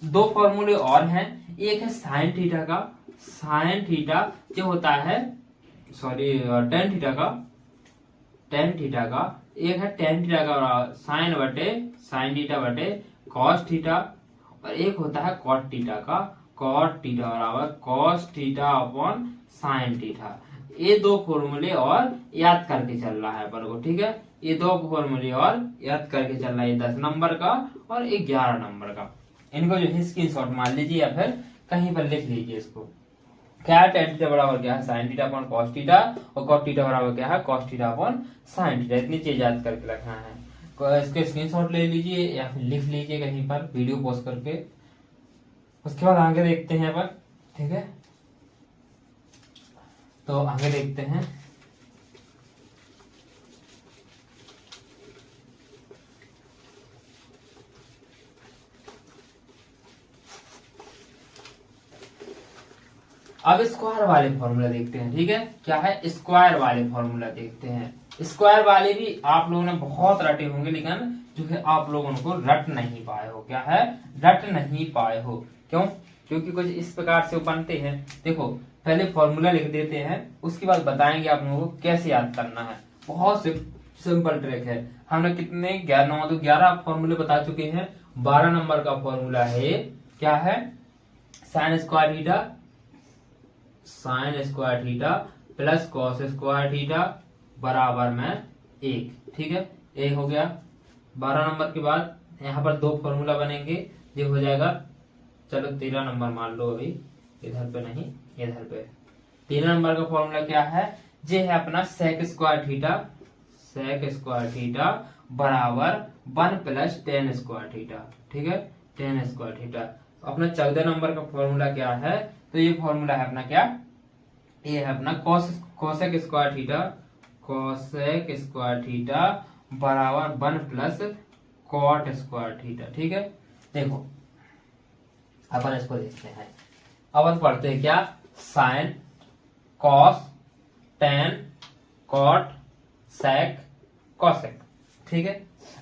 2 फॉर्मूले और हैं। एक है साइन थीटा का, साइन थीटा जो होता है, सॉरी टेन थीटा का, टेन थीटा का, एक है टेन थीटा का साइन थीटा बटे कॉस थीटा, और एक होता है कॉट थीटा का, कॉट थीटा बराबर cos theta upon sine theta. ये दो फॉर्मूले और याद करके चल रहा है अपन को, ठीक है। ये दो फॉर्मूले और याद करके चल रहा है, 10 नंबर का और 11 नंबर का। इनको जो है स्क्रीनशॉट मार लीजिए या फिर कहीं पर लिख लीजिए इसको। क्या है, टेन थीटा बराबर क्या है sine theta upon cos theta, और कॉट थीटा बराबर क्या है cos theta upon sine theta. इतनी चीज याद करके रखना है। इसके स्क्रीनशॉट ले लीजिए या फिर लिख लीजिए कहीं पर वीडियो पॉज करके। उसके बाद आगे देखते हैं अपन, ठीक है। तो आगे देखते हैं, अब स्क्वायर वाले फॉर्मूला देखते हैं, ठीक है। क्या है, स्क्वायर वाले फॉर्मूला देखते हैं। स्क्वायर वाले भी आप लोगों ने बहुत रटे होंगे, लेकिन जो है आप लोग उनको रट नहीं पाए हो। क्या है, रट नहीं पाए हो। क्यों? क्योंकि कुछ इस प्रकार से बनते हैं। देखो, पहले फॉर्मूला लिख देते हैं, उसके बाद बताएंगे आप लोगों को कैसे याद करना है। बहुत सिंपल ट्रिक है। हमने कितने 11 फॉर्मूले बता चुके हैं। 12 नंबर का फॉर्मूला है, क्या है, sign square theta plus cos square theta बराबर में 1, ठीक है। ये हो गया 12 नंबर के बाद यहाँ पर दो फॉर्मूला बनेंगे, ये हो जाएगा, चलो 13 नंबर मान लो, अभी इधर पे नहीं इधर पे। 13 नंबर का फॉर्मूला क्या है, ये है अपना सेक स्क्वायर थीटा बराबर 1 प्लस टेन स्क्वायर थीटा, ठीक है, टेन स्क्वायर थीटा। अपना 14 नंबर का फॉर्मूला क्या है, तो ये फॉर्मूला है अपना क्या, ये है अपना कोसेक स्क्वायर थीटा बराबर 1 प्लस कॉट स्क्वायर थीटा, ठीक है। देखो अपन इसको देखते हैं। अपन पढ़ते हैं क्या, sine cos tan cot sec cosec, ठीक है।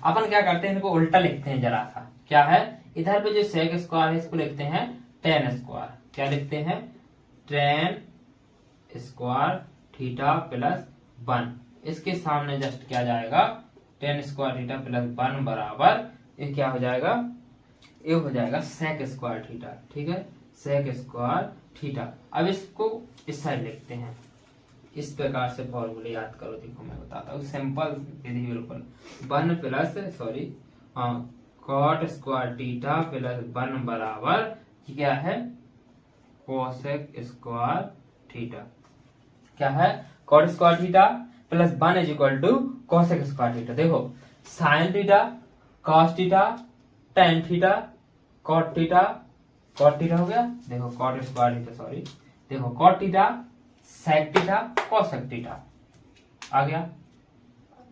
अपन क्या करते हैं, इनको उल्टा लिखते हैं जरा सा। क्या है, इधर पे जो सेक स्क्वायर है इसको लिखते हैं टेन स्क्वायर। क्या लिखते हैं, टेन स्क्वायर थीटा प्लस 1। इसके सामने जस्ट क्या जाएगा, टेन स्क्वायर थीटा प्लस 1 बराबर ये क्या हो जाएगा, ये हो जाएगा सेक स्क्वायर थीटा, ठीक है, सेक स्क्वायर थीटा। अब इसको इस साइड लिखते हैं, इस प्रकार से फॉर्मूले याद करो। देखो मैं बताता हूँ, सिंपल विधि बिल्कुल। 1 plus cot square theta plus 1 बराबर क्या है, कोसेक स्क्वायर थीटा। क्या है, cot square theta plus 1 is equal to cosec square theta. देखो, sine theta cos theta tan theta cot theta हो गया। देखो कॉट स्क्वायर थीटा, देखो cot theta sec theta cosec theta आ गया,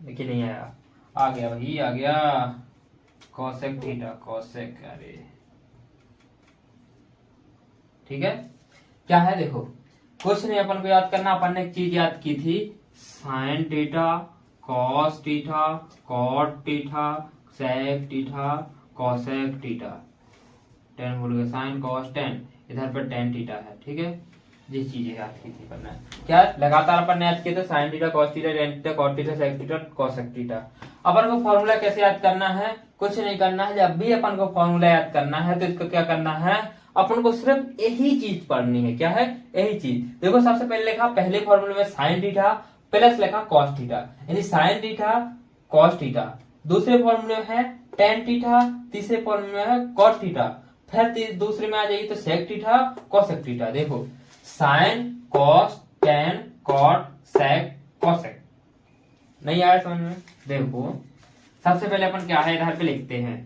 देखिए नहीं आया, आ गया भाई, आ गया कोसेक थीटा कोसेक, अरे ठीक है। क्या है, देखो कुछ नहीं अपन को याद करना, अपन ने एक चीज याद की थी, sine theta cos theta cot theta sec theta cosec theta. Tan बोल गया, साइन कॉस टेन, इधर पर टेन थीटा है, ठीक है। ये चीजें याद की थी अपन ने। क्या लगातार अपन ने याद किए थे, sine theta cos theta tan theta cot theta sec theta cosec theta. अपन को फॉर्मूला कैसे याद करना है, कुछ नहीं करना है। जब भी अपन को फॉर्मूला याद करना है तो इसको क्या करना है, अपन को सिर्फ यही चीज पढ़नी है। क्या है, यही चीज। देखो सबसे पहले लिखा, पहले फॉर्मूले में साइन थीटा प्लस लिखा कॉस थीटा, यानी साइन थीटा कॉस थीटा। दूसरे फॉर्मूले में है टेन थीटा, तीसरे फॉर्मूले में है कॉस थीटा, फिर दूसरे में आ जाएगी तो सेक थीटा कोसेक थीटा। देखो sine cos tan cot sec cosec, नहीं आया समझ में। देखो सबसे पहले अपन क्या है, इधर पे लिखते हैं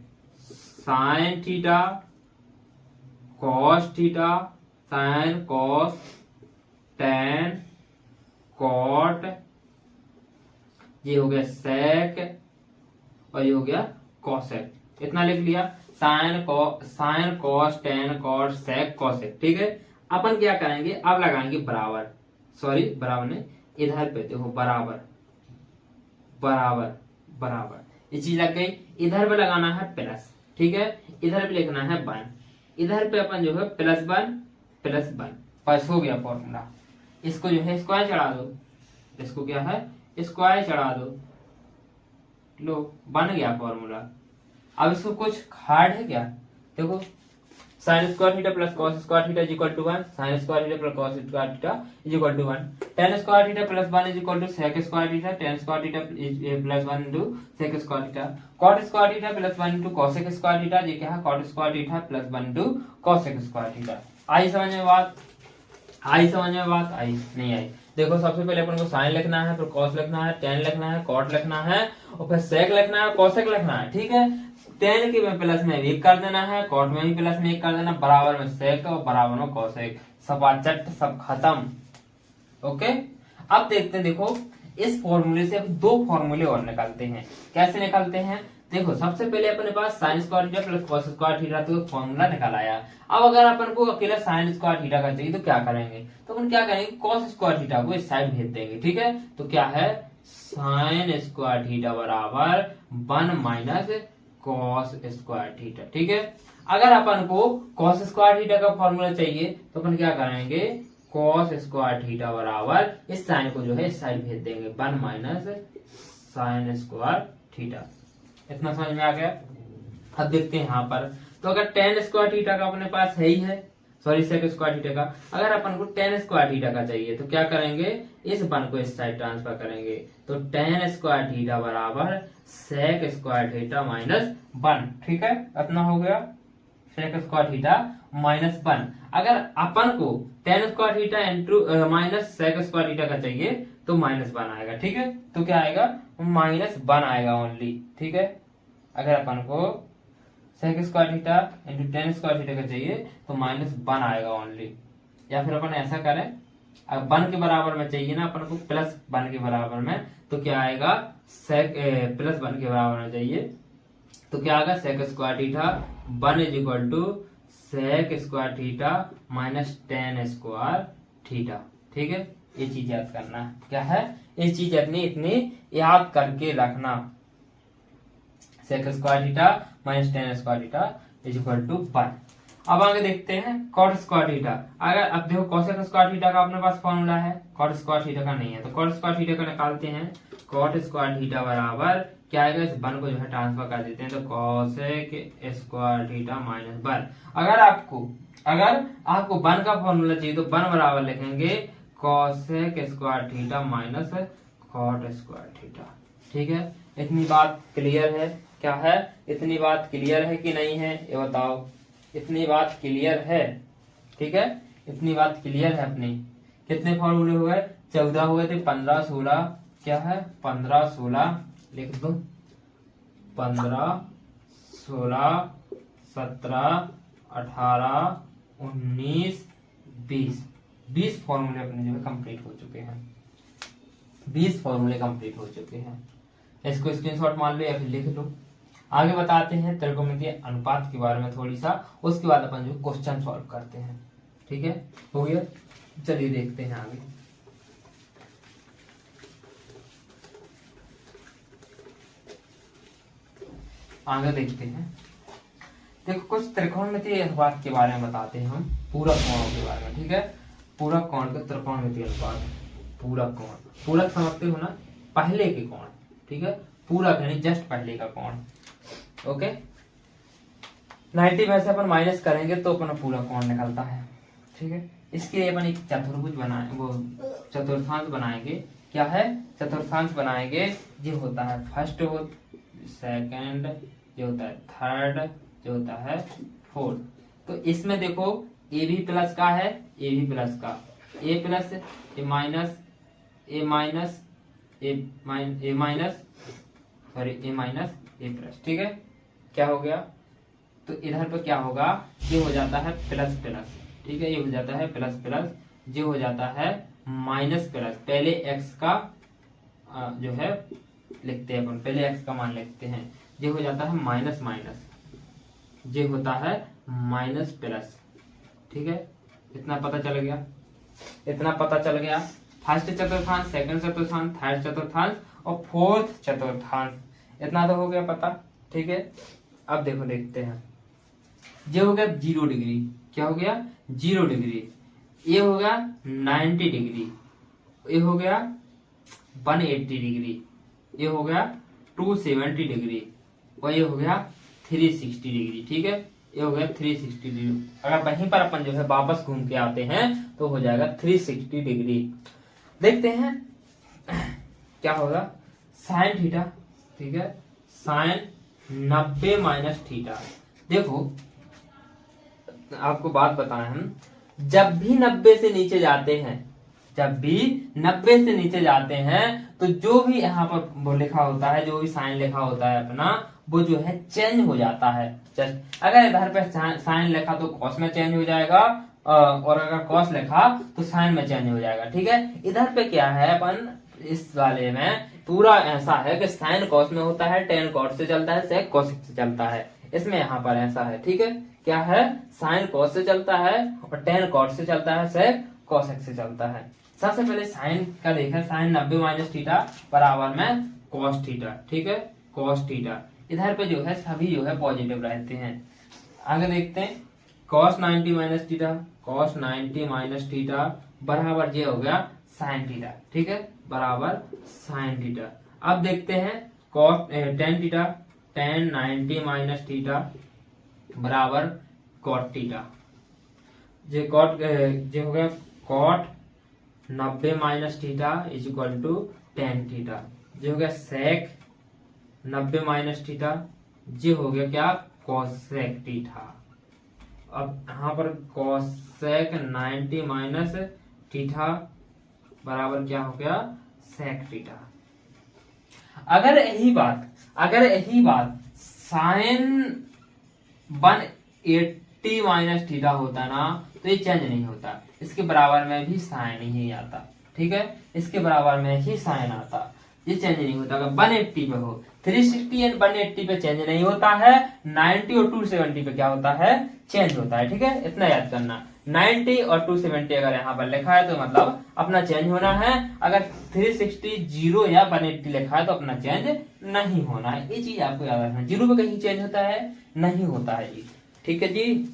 sine theta cos theta sine cos tan cot, ये हो गया सेक और ये हो गया कोसेक। इतना लिख लिया, sine cos tan cot sec cosec, ठीक है। अपन क्या करेंगे, अब लगाएंगे बराबर, बराबर नहीं, इधर पे देखो बराबर बराबर बराबर, ये चीज लग गई। इधर पे लगाना है प्लस, ठीक है, इधर पे लिखना है 1, इधर पे अपन जो है प्लस 1 बस हो गया फॉर्मूला। इसको जो है स्क्वायर चढ़ा दो, इसको क्या है स्क्वायर चढ़ा दो, लो बन गया फॉर्मूला। अब इसको कुछ हार्ड है क्या, देखो sine square theta plus cos square theta is equal to 1, sine square theta plus cos square theta is equal to 1, tan square theta plus 1 is equal to sec square theta, tan square theta plus 1 into sec square theta, cot square theta plus 1 into cosec square theta, ये क्या है cot square theta plus 1 into cosec square theta. आई समझ में बात, आई समझ में बात, आई नहीं आई। देखो सबसे पहले अपन को साइन लिखना है, फिर कॉस लिखना है, टेन लिखना है, कॉट लिखना है और फिर सेक लिखना है, कॉसेक लिखना है, ठीक है। टेन के में प्लस में 1 कर देना है, कॉट में भी प्लस में 1 कर देना, बराबर में सेक और बराबर में कॉसेक, सपाचट सब खत्म। ओके, अब देखते हैं, देखो इस फॉर्मूले से अब दो फॉर्मूले और निकालते हैं। कैसे निकालते हैं, देखो सबसे पहले अपने पास sine square theta plus cos square theta तो फॉर्मूला निकाल आया। अब अगर अपन को अकेला साइन स्क्वायर थीटा का चाहिए तो क्या करेंगे, तो अपन क्या करेंगे कॉस स्क्वायर थीटा को इस साइड भेज देंगे, ठीक है। तो क्या है साइन स्क्वायर थीटा बराबर 1 माइनस कॉस स्क्वायर थीटा, ठीक है। अगर अपन को कॉस स्क्वायर थीटा का फॉर्मूला चाहिए तो अपन क्या करेंगे कॉस स्क्वायर थीटा बराबर इस साइन को जो है इस साइड भेज देंगे 1 माइनस साइन स्क्वायर थीटा। इतना समझ में आ गया। अब देखते हैं यहाँ पर, तो अगर टेन स्क्वायर थीटा का अपने पास है ही है, सॉरी सेक स्क्वायर थीटा का, अगर अपन को टेन स्क्वायर थीटा का चाहिए तो क्या करेंगे इस 1 को इस साइड ट्रांसफर करेंगे, तो टेन स्क्वायर थीटा बराबर सेक स्क्वायर थीटा माइनस 1, ठीक है। इतना हो गया सेक स्क्वायर थीटा माइनस 1। अगर अपन को tan square theta into minus sec square theta का चाहिए तो माइनस 1 आएगा, ठीक है। तो क्या आएगा माइनस 1 आएगा ओनली, ठीक है। अगर अपन को sec square theta into tan square theta का चाहिए तो माइनस 1 आएगा ओनली। या फिर अपन ऐसा करें, अब 1 के बराबर में चाहिए ना अपन को प्लस 1 के बराबर में, तो क्या आएगा सेक प्लस 1 के बराबर में चाहिए तो क्या आएगा sec square theta 1 is equal to sec square theta minus tan square theta, ठीक है। ये चीज याद करना है, क्या है ये चीज इतनी याद करके रखना, sec square theta minus tan square theta is equal to 1। अब आगे देखते हैं कॉट स्क्वायर थीटा। अगर अब देखो कॉसेक स्क्वायर थीटा का अपने पास फॉर्मूला है, कॉट स्क्वायर थीटा का नहीं है, तो कॉट स्क्वायर थीटा का निकालते हैं। कॉट स्क्वायर थीटा बराबर क्या आएगा, इस 1 को जो है ट्रांसफर कर देते हैं, तो कॉसेक स्क्वायर थीटा माइनस 1। अगर आपको 1 का फॉर्मूला चाहिए तो 1 बराबर लिखेंगे cosec square theta minus cot square theta, ठीक है। इतनी बात क्लियर है, क्या है इतनी बात क्लियर है कि नहीं है ये बताओ, इतनी बात क्लियर है, ठीक है। इतनी बात क्लियर है अपनी। कितने फॉर्मूले हुए 14 हुए थे, 15 16 क्या है 15 16 लिख दो, 15 16 17 18 19 20 फॉर्मूले अपने जो है कंप्लीट हो चुके हैं, 20 फॉर्मूले कंप्लीट हो चुके हैं। इसको स्क्रीनशॉट मान लो या फिर लिख लो। आगे बताते हैं त्रिकोणमितीय अनुपात के बारे में थोड़ी सा, उसके बाद अपन जो क्वेश्चन सॉल्व करते हैं, ठीक है। हो गया, चलिए देखते हैं आगे। आगे देखते हैं, देखो कुछ त्रिकोणमितीय अनुपात के बारे में बताते हैं हम, पूरक कोणों के बारे में, ठीक है। पूरक कोण का त्रिकोणमितीय अनुपात, पूरक कोण, पूरक समझते हो ना, पहले के कोण, ठीक है। पूरक यानी जस्ट पहले का कोण, ओके। 90 में से अपन माइनस करेंगे तो अपना पूरा कोण निकलता है, ठीक है। इसके लिए अपन एक चतुर्भुज बनाए, वो चतुर्थांश बनाएंगे। क्या है चतुर्थांश बनाएंगे, जो होता है फर्स्ट हो सेकंड, जो होता है थर्ड, जो होता है फोर्थ। तो इसमें देखो ए भी प्लस का है, ए भी प्लस का, ए प्लस ए माइनस ए माइनस ए माइनस सॉरी ए माइनस ए प्लस, ठीक है। क्या हो गया, तो इधर पर क्या होगा, ये हो जाता है प्लस प्लस, ठीक है। ये हो जाता है प्लस प्लस, जो हो जाता है माइनस प्लस, पहले एक्स का जो है लिखते हैं अपन, पहले एक्स का मान लिखते हैं, जो हो जाता है माइनस माइनस, जो होता है माइनस प्लस, ठीक है। इतना पता चल गया, इतना पता चल गया। फर्स्ट चतुर्थांश, सेकंड चतुर्थांश, थर्ड चतुर्थांश और फोर्थ चतुर्थांश, इतना तो हो गया पता, ठीक है। अब देखो देखते हैं, ये हो गया 0 डिग्री, क्या हो गया 0 डिग्री, ये हो गया 90 डिग्री, ये हो गया 180 डिग्री, ये हो गया 270 डिग्री, और ये हो गया 360 डिग्री। ठीक है, ये हो गया 360 डिग्री। अगर वहीं पर अपन जो है वापस घूम के आते हैं तो हो जाएगा 360 डिग्री। देखते हैं क्या होगा, साइन थीटा। ठीक है, साइन 90 माइनस थीटा। देखो आपको बात बताएं हम, जब भी 90 से नीचे जाते हैं, जब भी 90 से नीचे जाते हैं तो जो भी यहाँ पर वो लिखा होता है, जो भी साइन लिखा होता है अपना, वो जो है चेंज हो जाता है। जस्ट अगर इधर पे साइन लिखा तो कॉस में चेंज हो जाएगा, और अगर कॉस लिखा तो साइन में चेंज हो जाएगा। ठीक है, इधर पे क्या है, अपन इस वाले में पूरा ऐसा है कि साइन कॉस में होता है, टेन कॉस से चलता है, सेक कॉस से चलता है। इसमें यहाँ पर ऐसा है। ठीक है, क्या है, साइन कॉस से चलता है और टेन कॉस से चलता है, सेक कॉसेक से चलता है। सबसे पहले साइन का देखा, साइन 90 माइनस थीटा बराबर में कॉस थीटा। ठीक है, कॉस थीटा। इधर पे जो है सभी जो है पॉजिटिव रहते हैं। आगे देखते हैं, cos 90 minus theta, cos 90 minus theta बराबर ये हो गया साइन थीटा। ठीक है, बराबर साइन थीटा। अब देखते हैं cos tan theta, tan 90 minus theta बराबर कॉट थीटा। ये कॉट जो हो गया cot 90 minus theta is equal to tan theta. जो हो गया सेक 90 माइनस थीटा, जो हो गया क्या, कॉसेक थीटा। अब यहाँ पर कॉसेक 90 माइनस थीटा बराबर क्या हो गया, सेक थीटा। अगर यही बात साइन 180 माइनस थीटा होता ना तो ये चेंज नहीं होता, इसके बराबर में भी साइन ही आता। ठीक है, इसके बराबर में ही साइन आता, ये चेंज नहीं होता। अगर 180 पे हो, 360 एंड 180 पे चेंज नहीं होता है, 90 और 270 पे क्या होता है, चेंज होता है। ठीक है, इतना याद करना। 90 और 270 अगर यहाँ पर लिखा है तो मतलब अपना चेंज होना है, अगर 360 जीरो या 180 लिखा है तो अपना चेंज नहीं होना है। ये चीज आपको याद रखना, जीरो पे कहीं चेंज होता है, नहीं होता है जी। ठीक है जी,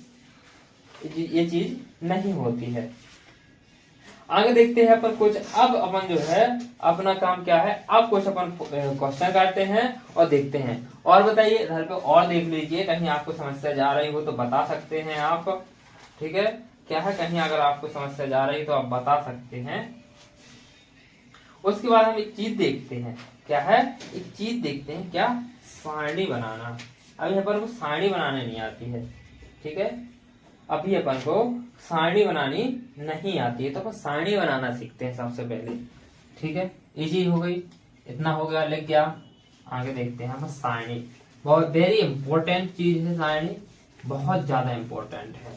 ये चीज नहीं होती है। आगे देखते हैं अपन कुछ। अब अपन जो है अपना काम क्या है, अब कुछ अपन क्वेश्चन काटते हैं और देखते हैं। और बताइए इधर पे और देख लीजिए, कहीं आपको समस्या जा रही हो तो बता सकते हैं आप। ठीक है, क्या है, कहीं अगर आपको समस्या जा रही तो आप बता सकते हैं। उसके बाद हम एक चीज देखते हैं, क्या है, एक चीज देखते हैं, क्या, सारणी बनाना। अब यहाँ पर सारणी बनाने नहीं आती है। ठीक है, अभी अपन को सारणी बनानी नहीं आती है तो अपन सारणी बनाना सीखते हैं सबसे पहले। ठीक है, ये चीज हो गई, इतना हो गया, लिख गया। आगे देखते हैं हम सारणी, बहुत वेरी इंपॉर्टेंट चीज है सारणी, बहुत ज्यादा इंपॉर्टेंट है।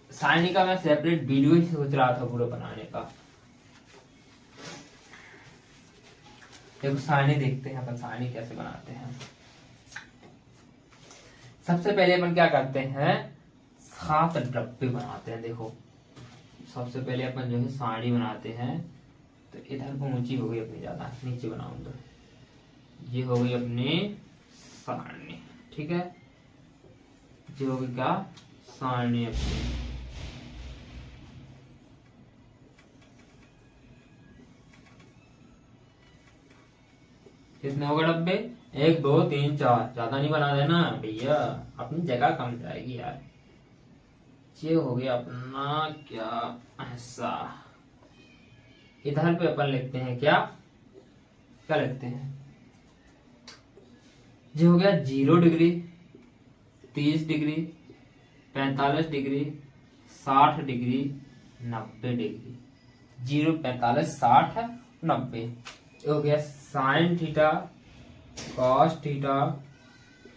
सारणी का मैं सेपरेट वीडियो ही सोच रहा था पूरा बनाने का। देखो सारणी देखते हैं अपन, सारणी कैसे बनाते हैं। सबसे पहले अपन क्या करते हैं, 7 डब्बे बनाते हैं। देखो सबसे पहले अपन जो है सारणी बनाते हैं, तो इधर को ऊंची हो गई अपनी, ज्यादा नीचे बनाऊंगा, ये हो गई अपनी सारणी। ठीक है, ये हो गई क्या, सारणी अपनी। कितने हो गए डब्बे, 1 2 3 4, ज्यादा नहीं बना देना भैया, अपनी जगह कम जाएगी यार। ये हो गया अपना क्या, ऐसा। इधर पे अपन लिखते हैं क्या, क्या लिखते हैं, ये हो गया 0 degree, 30 degree, 45 degree, 60 degree, 90 degree. 0 45 60 90। हो गया sine theta, cos theta,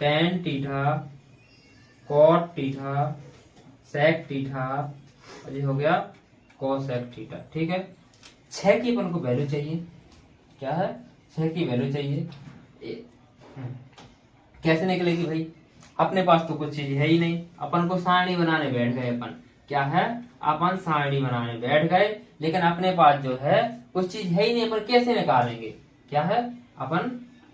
tan theta, cot theta, sec theta, और ये हो गया कोसेक थीटा। ठीक है, 6 की अपन को वैल्यू चाहिए, क्या है, 6 की वैल्यू चाहिए। कैसे निकलेगी भाई, अपने पास तो कुछ चीज है ही नहीं, अपन को सारणी बनाने बैठ गए। अपन क्या है, अपन सारणी बनाने बैठ गए, लेकिन अपने पास जो है कुछ चीज है ही नहीं, अपन कैसे निकालेंगे, क्या है, अपन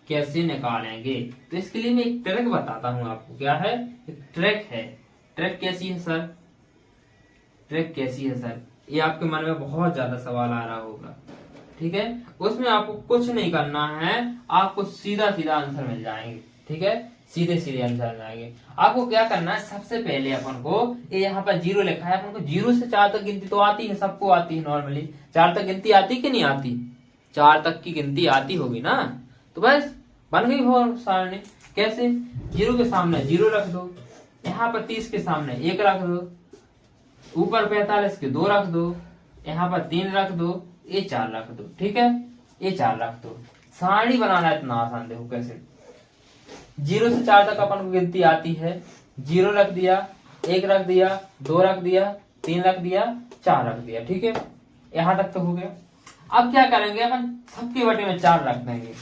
कैसे निकालेंगे। तो इसके लिए मैं एक ट्रिक बताता हूं आपको, क्या है, एक ट्रिक है। ट्रिक कैसी है सर, ट्रिक कैसी है सर, ये आपके मन में बहुत ज्यादा सवाल आ रहा होगा। ठीक है, उसमें आपको कुछ नहीं करना है, आपको सीधा सीधा आंसर मिल जाएंगे। ठीक है, सीधे सीधे आंसर मिल जाएंगे। आपको क्या करना है, सबसे पहले अपन को ये यहाँ पर 0 लिखा है, अपन को 0 से 4 तक गिनती तो आती है, सबको आती है नॉर्मली। 4 तक गिनती आती कि नहीं आती? 4 तक की गिनती आती होगी ना, तो बस बन गई फॉर्म सारणी। कैसे? 0 के सामने 0 रख दो, यहाँ पर 30 के सामने 1 रख दो, ऊपर 45 के 2 रख दो, यहाँ पर 3 रख दो, ये 4 रख दो। ठीक है, ये 4 रख दो। सारणी बनाना इतना आसान, देखो कैसे। 0 से 4 तक अपन को गिनती आती है, 0 रख दिया, 1 रख दिया, 2 रख दिया, 3 रख दिया, 4 रख दिया। ठीक है, यहाँ तक तो हो गया। अब क्या करेंगे, अपन सबके बटे में 4 रख देंगे।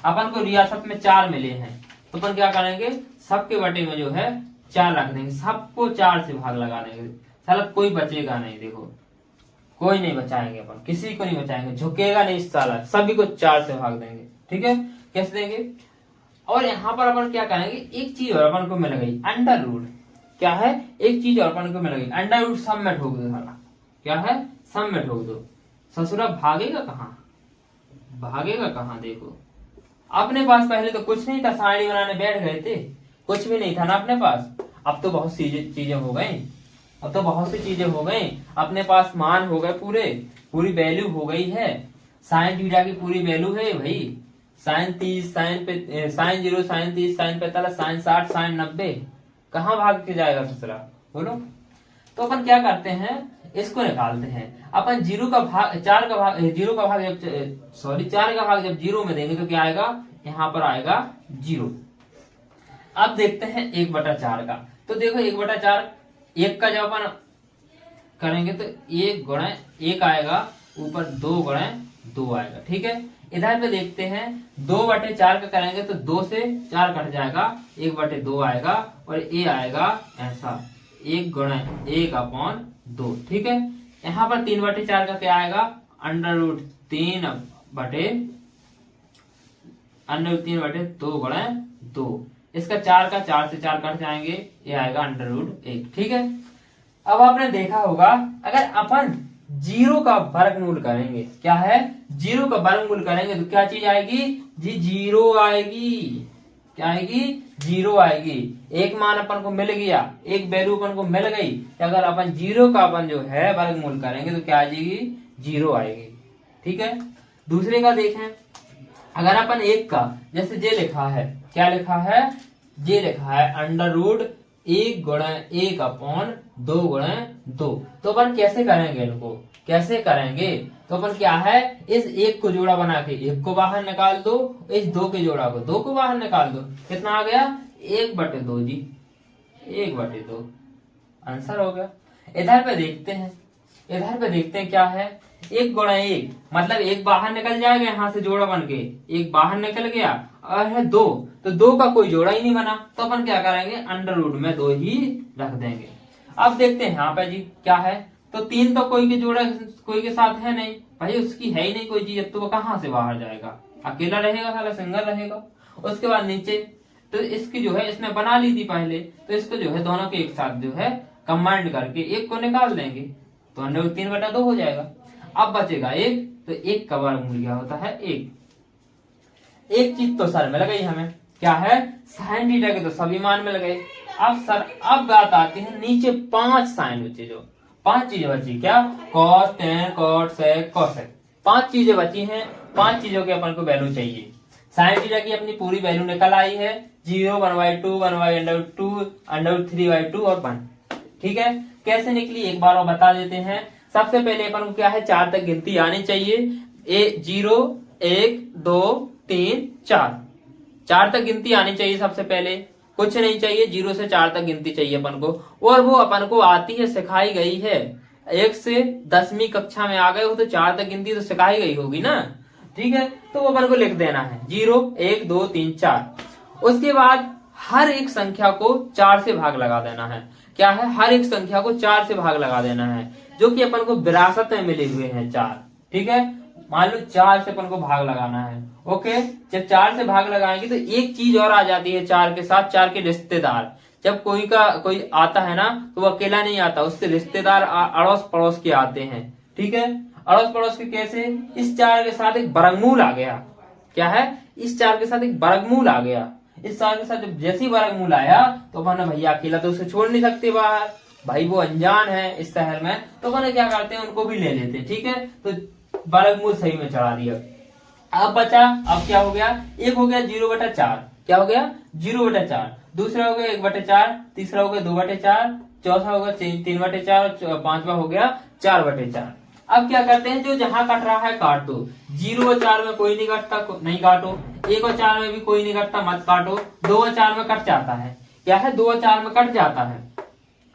अपन को रियासत में 4 मिले हैं, तो अपन क्या करेंगे, सबके बटे में जो है 4 रख देंगे, सबको 4 से भाग लगा देंगे, साला कोई बचेगा नहीं। देखो कोई नहीं बचाएंगे, अपन किसी को नहीं बचाएंगे, झुकेगा नहीं साला, सभी को 4 से भाग देंगे। ठीक है, कैसे देंगे? और यहाँ पर अपन क्या करेंगे, एक चीज और अपन को मिल गई, अंडर रूट। क्या है? एक चीज और अपन को मिल गई, अंडर रूट सब में ठोक दो साला। क्या है? सब में ठोक दो। ससुरा भागेगा कहाँ, भागेगा कहाँ? देखो अपने पास पहले तो कुछ नहीं था, सारणी बनाने बैठ गए थे, कुछ भी नहीं था ना अपने पास। अब तो बहुत सी चीजें हो गई, अब तो बहुत सी चीजें हो गई अपने पास, मान हो गए पूरे, पूरी वैल्यू हो गई है। साइन थीटा की पूरी वैल्यू है भाई, sine 30, sine 0, sine 30, sine 45, sine 60, sine 90। कहाँ भाग के जाएगा ससुरा, बोलो? तो अपन क्या करते हैं, इसको निकालते हैं। अपन 0 का भाग 4 का भाग 0 का भाग जब सॉरी 4 का भाग जब 0 में देंगे तो क्या आएगा, यहाँ पर आएगा 0। अब देखते हैं 1/4 का। तो देखो 1/4, 1 का जब अपन करेंगे तो 1 गुणा 1 आएगा, ऊपर 2 गुणा 2 आएगा। ठीक है, इधर पे देखते हैं 2/4 का करेंगे तो 2 से 4 कट जाएगा, 1/2 आएगा, और ये आएगा ऐसा 1 गुणा 1/2। ठीक है, यहाँ पर 3/4 का क्या आएगा, अंडर रूट 3/2 गुणा 2। इसका 4 का 4 से 4 कट जाएंगे, ये आएगा अंडर रूट 1। ठीक है, अब आपने देखा होगा अगर अपन 0 का वर्गमूल करेंगे, क्या है, 0 का वर्गमूल करेंगे तो क्या चीज आएगी जी, 0 आएगी। क्या आएगी? 0 आएगी। एक मान अपन को मिल गया, एक वैल्यू अपन को मिल गई। अगर अपन 0 का अपन जो है वर्गमूल करेंगे तो क्या आ जाएगी, 0 आएगी। ठीक है, दूसरे का देखें, अगर अपन 1 का, जैसे जे लिखा है, क्या लिखा है, जे लिखा है अंडर रूट 1 गुणा 1/2 गुणा 2। तो अपन कैसे करेंगे, इनको कैसे करेंगे, तो अपन क्या है, इस 1 को जोड़ा बना के 1 को बाहर निकाल दो, इस 2 के जोड़ा को 2 को बाहर निकाल दो। कितना आ गया, 1/2 जी, 1/2 आंसर हो गया। इधर पे देखते हैं, इधर पे देखते हैं क्या है, 1 गुणा 1 मतलब 1 बाहर निकल जाएगा, यहाँ से जोड़ा बन के 1 बाहर निकल गया, और है 2, तो 2 का कोई जोड़ा ही नहीं बना, तो अपन क्या करेंगे, अंडर रूट में 2 ही रख देंगे। अब देखते हैं यहाँ पे जी क्या है, तो 3 तो कोई के जोड़ा कोई के साथ है नहीं भाई, उसकी है ही नहीं कोई चीज, तो वो कहाँ से बाहर जाएगा, अकेला रहेगा साला, सिंगल रहेगा। उसके बाद नीचे तो इसकी जो है इसने बना ली थी पहले, तो इसको जो है दोनों के एक साथ जो है कंबाइंड करके 1 को निकाल देंगे, तो अंडर रूट 3/2 हो जाएगा। अब बचेगा 1, तो 1 का वर्गमूल क्या होता है, 1। एक चीज तो सर मिल गई हमें, क्या है, साइन थीटा के तो सभी मान मिल गए। अब सर अब बात आती है नीचे 5 साइन बचे, जो 5 चीजें बची, क्या, cos, tan, cot, sec, cosec, 5 चीजें बची हैं। 5 चीजों के अपन को वैल्यू चाहिए। साइन थीटा की अपनी पूरी वैल्यू निकल आई है, 0, 1/2, 1/√2, अंडर 3/2 और 1। ठीक है, कैसे निकली एक बार और बता देते हैं। सबसे पहले अपन को क्या है, 4 तक गिनती आनी चाहिए, 0, 1, 2, 3, 4 तक गिनती आनी चाहिए। सबसे पहले कुछ नहीं चाहिए, 0 से 4 तक गिनती चाहिए अपन को, और वो अपन को आती है, सिखाई गई है। 1 से 10वीं कक्षा में आ गए हो तो 4 तक गिनती तो सिखाई गई होगी ना। ठीक है, तो वो अपन को लिख देना है 0, 1, 2, 3, 4। उसके बाद हर एक संख्या को 4 से भाग लगा देना है। क्या है, हर एक संख्या को 4 से भाग लगा देना है, जो कि अपन को विरासत में मिले हुए हैं 4। ठीक है, मान लो 4 से अपन को भाग लगाना है। ओके, जब 4 से भाग लगाएंगे तो एक चीज और आ जाती है 4 के साथ, 4 के रिश्तेदार। जब कोई आता है ना, तो वो अकेला नहीं आता, उसके रिश्तेदार अड़ोस पड़ोस के आते हैं। ठीक है, अड़ोस पड़ोस के कैसे, इस 4 के साथ एक वर्गमूल आ गया। क्या है, इस 4 के साथ एक वर्गमूल आ गया। इस 4 के साथ जब जैसी वर्गमूल आया तो अपन भैया अकेला तो उसे छोड़ नहीं सकते बाहर, भाई वो अनजान है इस शहर में, तो अपन क्या करते हैं उनको भी ले लेते हैं। ठीक है, तो वर्गमूल सही में चढ़ा दिया। अब बचा, अब क्या हो गया, एक हो गया 0/4, क्या हो गया 0/4, दूसरा हो गया 1/4, तीसरा हो गया 2/4, चौथा हो गया 3/4, पांचवा हो गया 4/4। अब क्या करते हैं, जो जहां कट रहा है काट दो। 0 और 4 में कोई नहीं कटता, नहीं काटो। 1 और 4 में भी कोई नहीं कटता, मत काटो। 2 और 4 में कट जाता है, क्या है 2 और 4 में कट जाता है,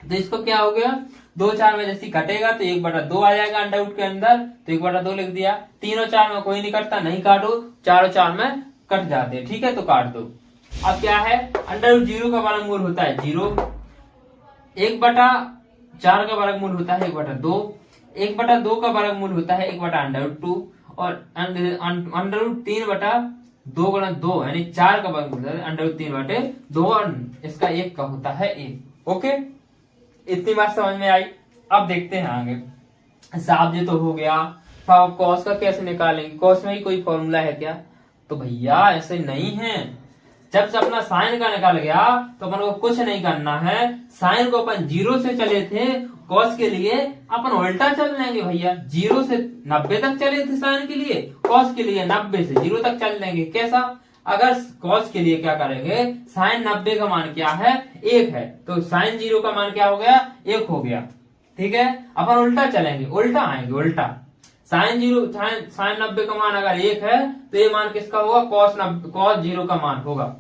तो इसको क्या हो गया 2 और 4 में जैसे कटेगा तो 1/2 आ जाएगा अंडर रूट के अंदर, तो 1/2 लिख दिया। 3 और 4 में कोई नहीं कटता, नहीं काटो। 4 और 4 में कट जाते, ठीक है, तो काट दो। अब क्या है, अंडर रूट 0 का वर्गमूल होता है 0, 1/4 का वर्गमूल होता है 1/2, 1/2 का वर्गमूल होता है 1/√2, और अंडर रूट 3/2 यानी 4 का वर्गमूल होता है अंडर रूट 3/2, और इसका 1 का होता है 1। ओके, इतनी बात समझ में आई। अब देखते हैं आगे। साब्जे तो हो गया, अब कॉस का कैसे निकालेंगे, कॉस में ही कोई फॉर्मूला है क्या, तो भैया ऐसे नहीं है। जब से अपना साइन का निकल गया तो अपन को कुछ नहीं करना है, साइन को अपन 0 से चले थे, कॉस के लिए अपन उल्टा चल लेंगे भैया। 0 से 90 तक चले थे साइन के लिए, कॉस के लिए 90 से 0 तक चल लेंगे। कैसा, अगर कॉस के लिए क्या करेंगे, साइन 90 का मान क्या है 1 है, तो साइन 0 का मान क्या हो गया 1 हो गया। ठीक है, अपन उल्टा चलेंगे, उल्टा आएंगे, उल्टा साइन 90 का मान अगर 1 है तो ये मान किसका होगा, कॉस 0 का मान होगा।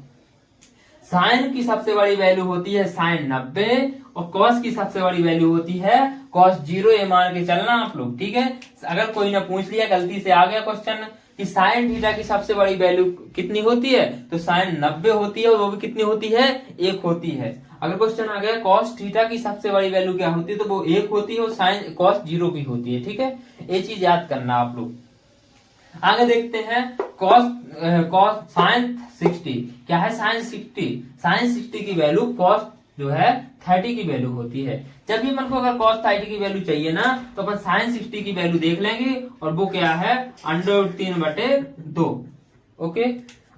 साइन की सबसे बड़ी वैल्यू होती है साइन 90 और कॉस की सबसे बड़ी वैल्यू होती है कॉस 0, ये मान के चलना आप लोग। ठीक है, अगर कोई ने पूछ लिया गलती से आ गया क्वेश्चन कि साइन थीटा की सबसे बड़ी वैल्यू कितनी होती है, तो साइन 90 होती है, और वो भी कितनी होती है 1 होती है। अगर क्वेश्चन आ गया कॉस थीटा की सबसे बड़ी वैल्यू क्या होती है, तो वो 1 होती है, और साइन कॉस 0 की होती है। ठीक है, ये चीज याद करना आप लोग। आगे देखते हैं कॉस साइन 60, क्या है साइन 60 की वैल्यू कॉस जो है 30 की वैल्यू होती है। जब भी अपन को अगर कॉस 30 की वैल्यू चाहिए ना, तो अपन साइन 60 की वैल्यू देख लेंगे, और वो क्या है √3/2। ओके,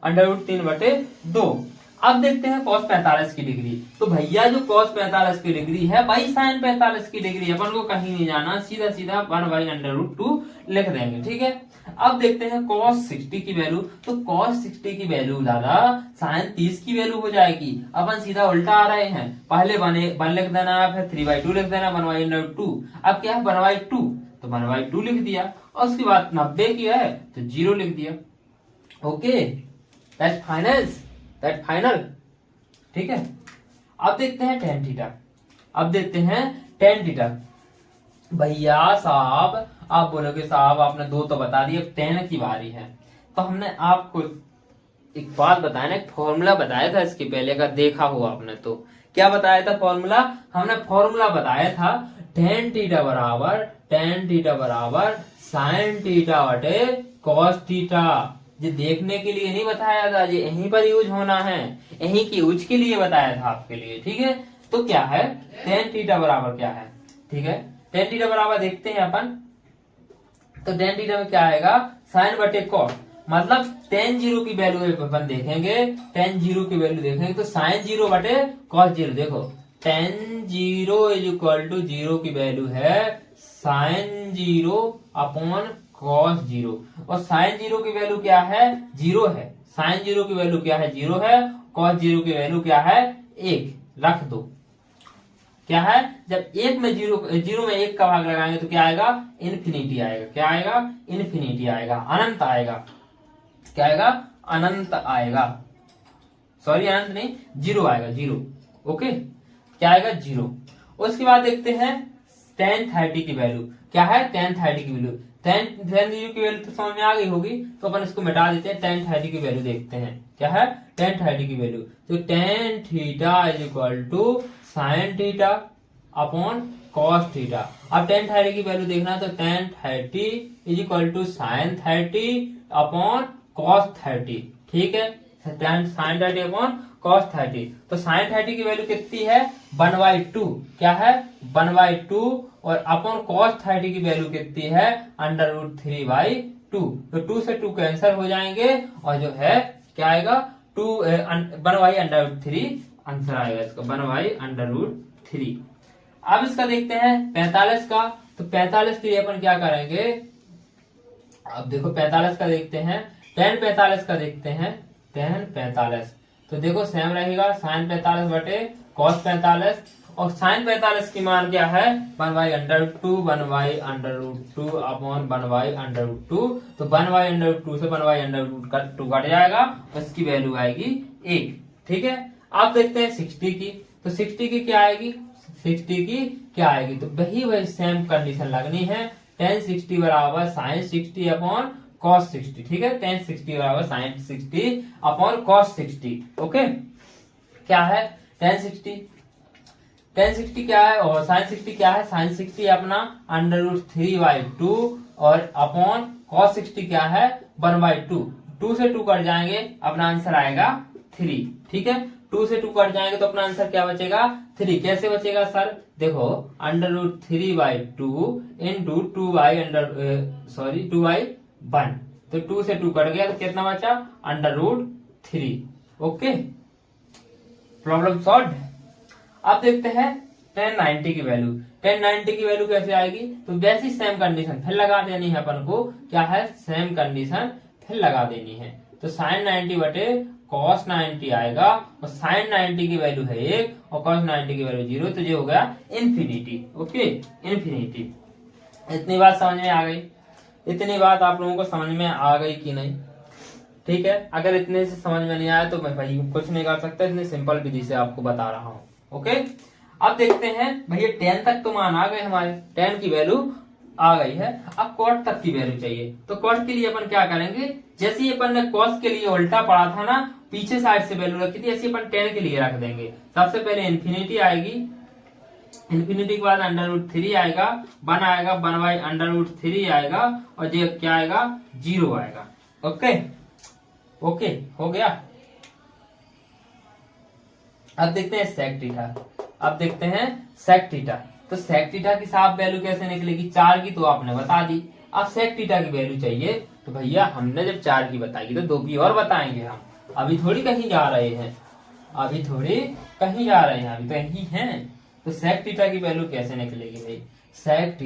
√3/2। अब देखते हैं cos 45 की डिग्री, तो भैया जो cos 45 की डिग्री है भाई साइन 45 की डिग्री, अपन को कहीं नहीं जाना, सीधा सीधा 1/√2 लिख देंगे। ठीक है, अब देखते हैं cos 60 की वैल्यू, तो cos 60 की वैल्यू दादा साइन 30 की वैल्यू हो जाएगी। अपन सीधा उल्टा आ रहे हैं, पहले 1 लिख देना, फिर 3/2 लिख देना, 1/√2। अब क्या है 1/2, तो 1/2 लिख दिया, और उसके बाद 90 की है तो 0 लिख दिया। Okay, that final. ठीक है, अब देखते हैं tan थीटा। अब देखते हैं tan थीटा। भैया साहब आप बोलोगे साहब आपने 2 तो बता दिए, अब tan की बारी है। तो हमने आपको एक बात बताया ना, एक फॉर्मूला बताया था इसके पहले, अगर देखा हो आपने तो। क्या बताया था फॉर्मूला, हमने फॉर्मूला बताया था tan थीटा बराबर साइन थीटा बटे cos थीटा। ये देखने के लिए नहीं बताया था, ये यहीं पर यूज होना है, यहीं की यूज के लिए बताया था आपके लिए। ठीक है, तो क्या है tan थीटा बराबर क्या है, ठीक है, tan थीटा बराबर देखते हैं अपन, तो tan थीटा में क्या आएगा साइन बटे कॉस, मतलब tan 0 की वैल्यू अपन देखेंगे, tan 0 की वैल्यू देखेंगे तो साइन 0 बटे cos 0। देखो tan 0 = 0 की वैल्यू है साइन 0 अपॉन cos 0, और साइन 0 की वैल्यू क्या है 0 है, साइन 0 की वैल्यू क्या है 0 है, cos 0 की वैल्यू क्या है 1, रख दो। क्या है, जब 1 में 0 में 1 का भाग लगाएंगे तो क्या आएगा इन्फिनिटी आएगा, क्या आएगा इन्फिनिटी आएगा, अनंत आएगा। क्या आएगा अनंत आएगा, सॉरी अनंत नहीं 0 आएगा, 0। ओके, क्या आएगा 0। उसके बाद देखते हैं tan 30 की वैल्यू, क्या है tan 30 की वैल्यू, tan 0 की वैल्यू तो समझ में आ गई होगी, तो अपन इसको मिटा देते हैं, tan 30 की वैल्यू देखते हैं। क्या है tan 30 की वैल्यू, तो tan theta = sine theta upon cos theta. अब tan 30 की वैल्यू देखना, तो tan 30 = साइन 30 अपॉन cos 30। ठीक है, tan sin 30 अपॉन cos 30। तो sin 30 की वैल्यू कितनी है 1/2, क्या है 1/2, और अपॉन cos 30 की वैल्यू कितनी है √3/2। तो 2 से 2 कैंसिल हो जाएंगे और जो है क्या आएगा 1/√3 आंसर आएगा इसका 1/√3। अब इसका देखते हैं 45 का। तो 45 के लिए अपन क्या करेंगे, अब देखो 45 का देखते हैं, tan 45 का देखते हैं, tan 45 तो देखो सेम रहेगा sin 45 बटे cos 45, और sin 45 की मान क्या है 1/√2 1/√2 अपॉन 1/√2। तो 1/√2 से 1/√2 कट जाएगा, इसकी वैल्यू आएगी 1। ठीक है, अब देखते हैं 60 की। तो 60 की क्या आएगी, 60 की क्या आएगी, तो वही सेम कंडीशन लगनी है, tan 60 बराबर sin 60 अपॉन cos 60। ठीक है, tan 60 बराबर sin 60 अपॉन cos 60। ओके, क्या है tan 60 क्या है और sin 60 क्या है, sin 60 अपना √3/2 और अपॉन cos 60 क्या है 1/2। 2 से 2 कट जाएंगे, अपना आंसर आएगा 3। ठीक है, 2 से 2 कट जाएंगे तो अपना आंसर क्या बचेगा 3। कैसे बचेगा सर, देखो √3/2 इंटू 2/1, तो 2 से 2 कट गया तो कितना बचा √3। Okay, problem solve. अब देखते हैं tan 90 की वैल्यू। tan 90 की वैल्यू कैसे आएगी, तो वैसी सेम कंडीशन फिर लगा देनी है अपन को, क्या है सेम कंडीशन फिर लगा देनी है। तो sin 90 बटे cos 90 आएगा, और sin 90 की वैल्यू है 1 और cos 90 की वैल्यू 0, तो ये हो गया इन्फिनिटी। Okay, infinity. इतनी बात समझ में आ गई, इतनी बात आप लोगों को समझ में आ गई कि नहीं। ठीक है, अगर इतने से समझ में नहीं आया तो मैं भाई कुछ नहीं कर सकता, इतने सिंपल विधि से आपको बता रहा हूँ। ओके, अब देखते हैं भैया 10 तक तो मान आ गए हमारे, 10 की वैल्यू आ गई है, अब cot तक की वैल्यू चाहिए। तो cot के लिए अपन क्या करेंगे, जैसे ही अपन ने cos के लिए उल्टा पढ़ा था ना, पीछे साइड से वैल्यू रखी थी, ऐसे अपन 10 के लिए रख देंगे। सबसे पहले इन्फिनिटी आएगी, इन्फिनिटी के बाद √3 आएगा, 1 आएगा, 1/√3 आएगा, और ये क्या आएगा 0 आएगा। ओके, ओके हो गया। अब देखते हैं sec थीटा। अब देखते हैं sec थीटा। तो sec थीटा की साफ वैल्यू कैसे निकलेगी, 4 की तो आपने बता दी। अब sec थीटा की वैल्यू चाहिए, तो भैया हमने जब 4 की बताई तो 2 की और बताएंगे हम, अभी थोड़ी कहीं जा रहे हैं, अभी थोड़ी कहीं जा रहे हैं, अभी तो यही हैं। तो sec थीटा की वैल्यू कैसे निकलेगी भाई, sec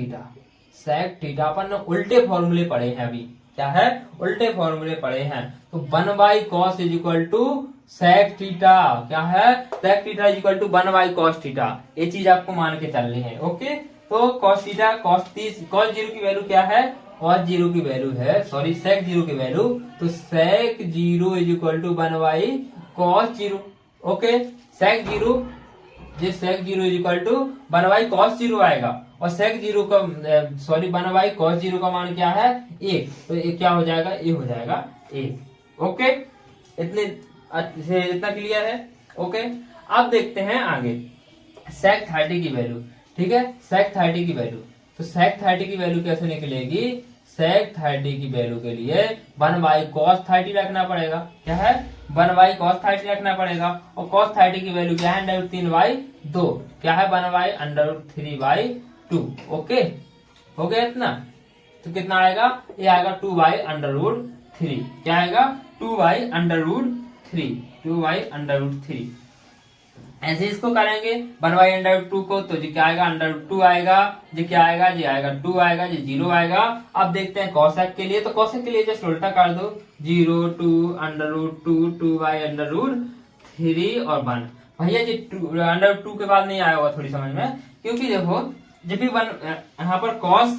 थीटा अपन ने उल्टे फॉर्मूले पढ़े हैं, अभी क्या है उल्टे फॉर्मूले पढ़े हैं। तो 1/cos is equal to sec theta, क्या है sec थीटा is equal to 1/cos theta, ये चीज आपको मान के चलनी है। ओके, तो cos थीटा cos 0 की वैल्यू क्या है, cos 0 की वैल्यू है, सॉरी sec 0 की वैल्यू, तो sec 0 is equal to 1/cos 0। Okay, sec 0 is equal to 1/cos 0 आएगा, और sec 0 का सॉरी 1/cos 0 का मान क्या है 1, तो ये क्या हो जाएगा, ये हो जाएगा 1। ओके, इतना क्लियर है। ओके, अब देखते हैं आगे sec 30 की वैल्यू। ठीक है, sec 30 की वैल्यू, तो sec 30 की वैल्यू कैसे निकलेगी, sec 30 की वैल्यू के लिए 1/cos 30 रखना पड़ेगा, क्या है 1/cos 30 रखना पड़ेगा, और cos 30 की वैल्यू क्या है √3/2, क्या है 1/√3/2। ओके, हो गया इतना, तो कितना आएगा, ये आएगा 2/√3, क्या आएगा 2/√3। ऐसे इसको करेंगे 1/√2 को, तो जी क्या आएगा √2 आएगा, जी क्या आएगा, जी आएगा 2 आएगा, जी 0 आएगा। अब देखते हैं cosec के लिए, तो cosec के लिए जस्ट उल्टा कर दो, 0 2 √2 2/√3 और 1। भैया जी √2 के बाद नहीं आया होगा थोड़ी समझ में, क्योंकि देखो जब भी यहाँ पर cos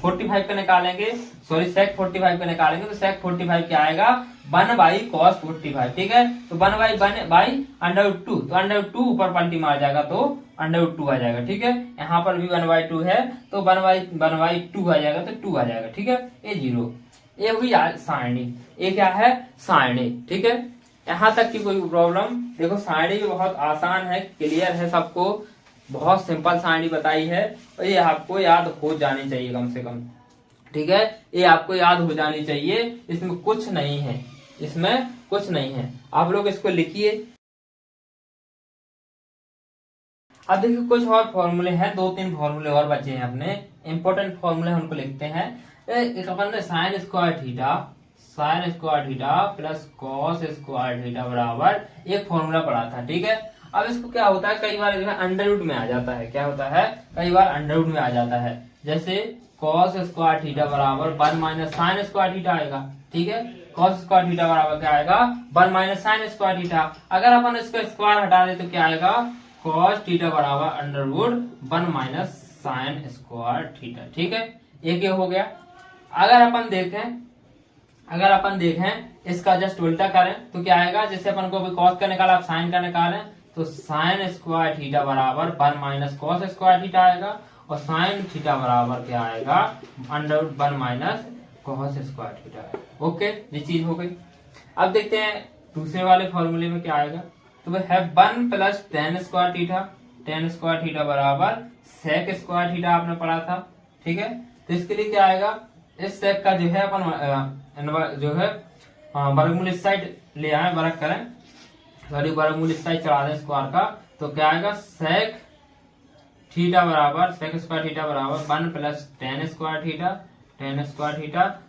45 का निकालेंगे, सॉरी sec 45 का निकालेंगे, तो sec 45 क्या आएगा 1/cos 45। ठीक है, तो 1/√2, तो √2 ऊपर पलटी मार जाएगा तो √2 आ जाएगा। ठीक है, यहाँ पर भी 1/2 है, तो 1/2 आ जाएगा, तो 2 आ जाएगा। ठीक है, ये 0, ये होगी सारणी, ये क्या है सारणी। ठीक है, यहाँ तक की कोई प्रॉब्लम, देखो सारणी भी बहुत आसान है, क्लियर है सबको, बहुत सिंपल सारणी बताई है, और ये आपको याद हो जानी चाहिए कम से कम। ठीक है, ये आपको याद हो जानी चाहिए, इसमें कुछ नहीं है, इसमें कुछ नहीं है। आप लोग इसको लिखिए। अब देखिए कुछ और फॉर्मूले हैं, 2-3 फॉर्मूले और बचे हैं अपने, इंपॉर्टेंट फॉर्मूले उनको लिखते हैं। एक अपन ने sign square theta plus cos square theta बराबर एक फॉर्मूला पढ़ा था, ठीक है। अब इसको क्या होता है, कई बार जो है अंडर रूट में आ जाता है, क्या होता है, कई बार अंडर रूट में आ जाता है। जैसे कॉस स्क्वायर थीटा बराबर 1 माइनस साइन स्क्वायर थीटा आएगा, ठीक है। कॉस स्क्वायर थीटा बराबर क्या आएगा, 1 माइनस साइन स्क्वायर थीटा। अगर अपन इसका स्क्वायर हटा दे तो क्या आएगा, कॉस थीटा बराबर under root 1 minus sine square theta, ठीक है। एक ये हो गया। अगर अपन देखें इसका जस्ट उल्टा करें तो क्या आएगा, जैसे अपन को कॉस का निकाला, आप साइन का निकालें तो साइन स्क्वायर थीटा बराबर 1 माइनस कॉस स्क्वायर थीटा आएगा, और साइन थीटा बराबर क्या आएगा, under root 1 minus cos square theta. Okay, ये चीज हो गई। अब देखते हैं दूसरे वाले फॉर्मूले में क्या आएगा। तो वह है 1 प्लस टेन स्क्वायर थीटा बराबर सेक स्क्वायर थीटा, आपने पढ़ा था, ठीक है। तो इसके लिए क्या आएगा, इस सेक का जो है अपन जो है वर्गमूल इस साइड ले आए, वर्ग करें, सॉरी वर्गमूल इस साइड चढ़ा दें स्क्वायर का, तो क्या आएगा, सेक स्क्वायर थीटा बराबर 1 प्लस टेन स्क्वायर थीटा,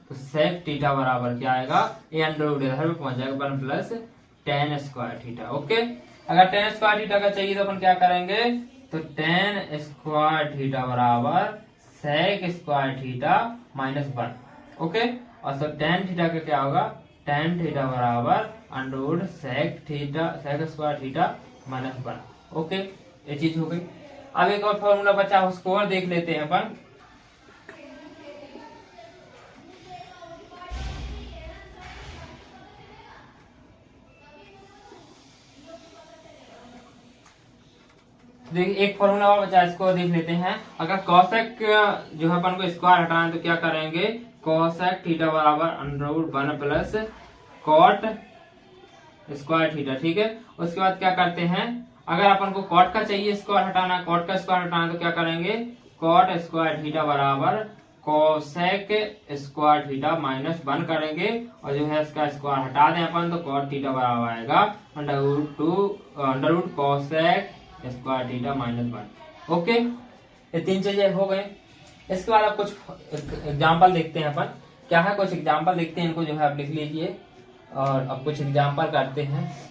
तो सेक थीटा बराबर क्या आएगा, ये अंडर रूट इधर पे पहुंच जाएगा 1 plus ten square theta. Okay, अगर टेन स्क्वायर थीटा का चाहिए तो अपन क्या करेंगे, तो टेन स्क्वायर थीटा बराबर sec square theta minus 1। Okay, और तो टेन थीटा का क्या होगा, टेन थीटा बराबर under root sec square theta minus 1। Okay, ये चीज हो गई। अब एक और फॉर्मूला बचा, उसको और देख लेते हैं अपन। देखिए एक फॉर्मूला और बचा, इसको देख लेते हैं। अगर कॉसेक जो है अपन को स्क्वायर हटाना है तो क्या करेंगे, कॉसेक थीटा बराबर under root 1 plus cot square theta, ठीक है। उसके बाद क्या करते हैं, अगर अपन को कॉट का चाहिए स्क्वायर हटाना, कॉट का स्क्वायर हटाना तो क्या करेंगे, कॉट स्क्वायर थीटा बराबर कोसेक स्क्वायर थीटा माइनस 1 करेंगे, और जो है इसका स्क्वायर हटा दें अपन तो कॉट थीटा बराबर आएगा under root cosec square theta minus 1। Okay, ये 3 चीजें हो गए। इसके बाद अब कुछ एग्जाम्पल देखते हैं अपन, क्या है कुछ एग्जाम्पल देखते हैं, इनको जो है आप लिख लीजिए और अब कुछ एग्जाम्पल करते हैं।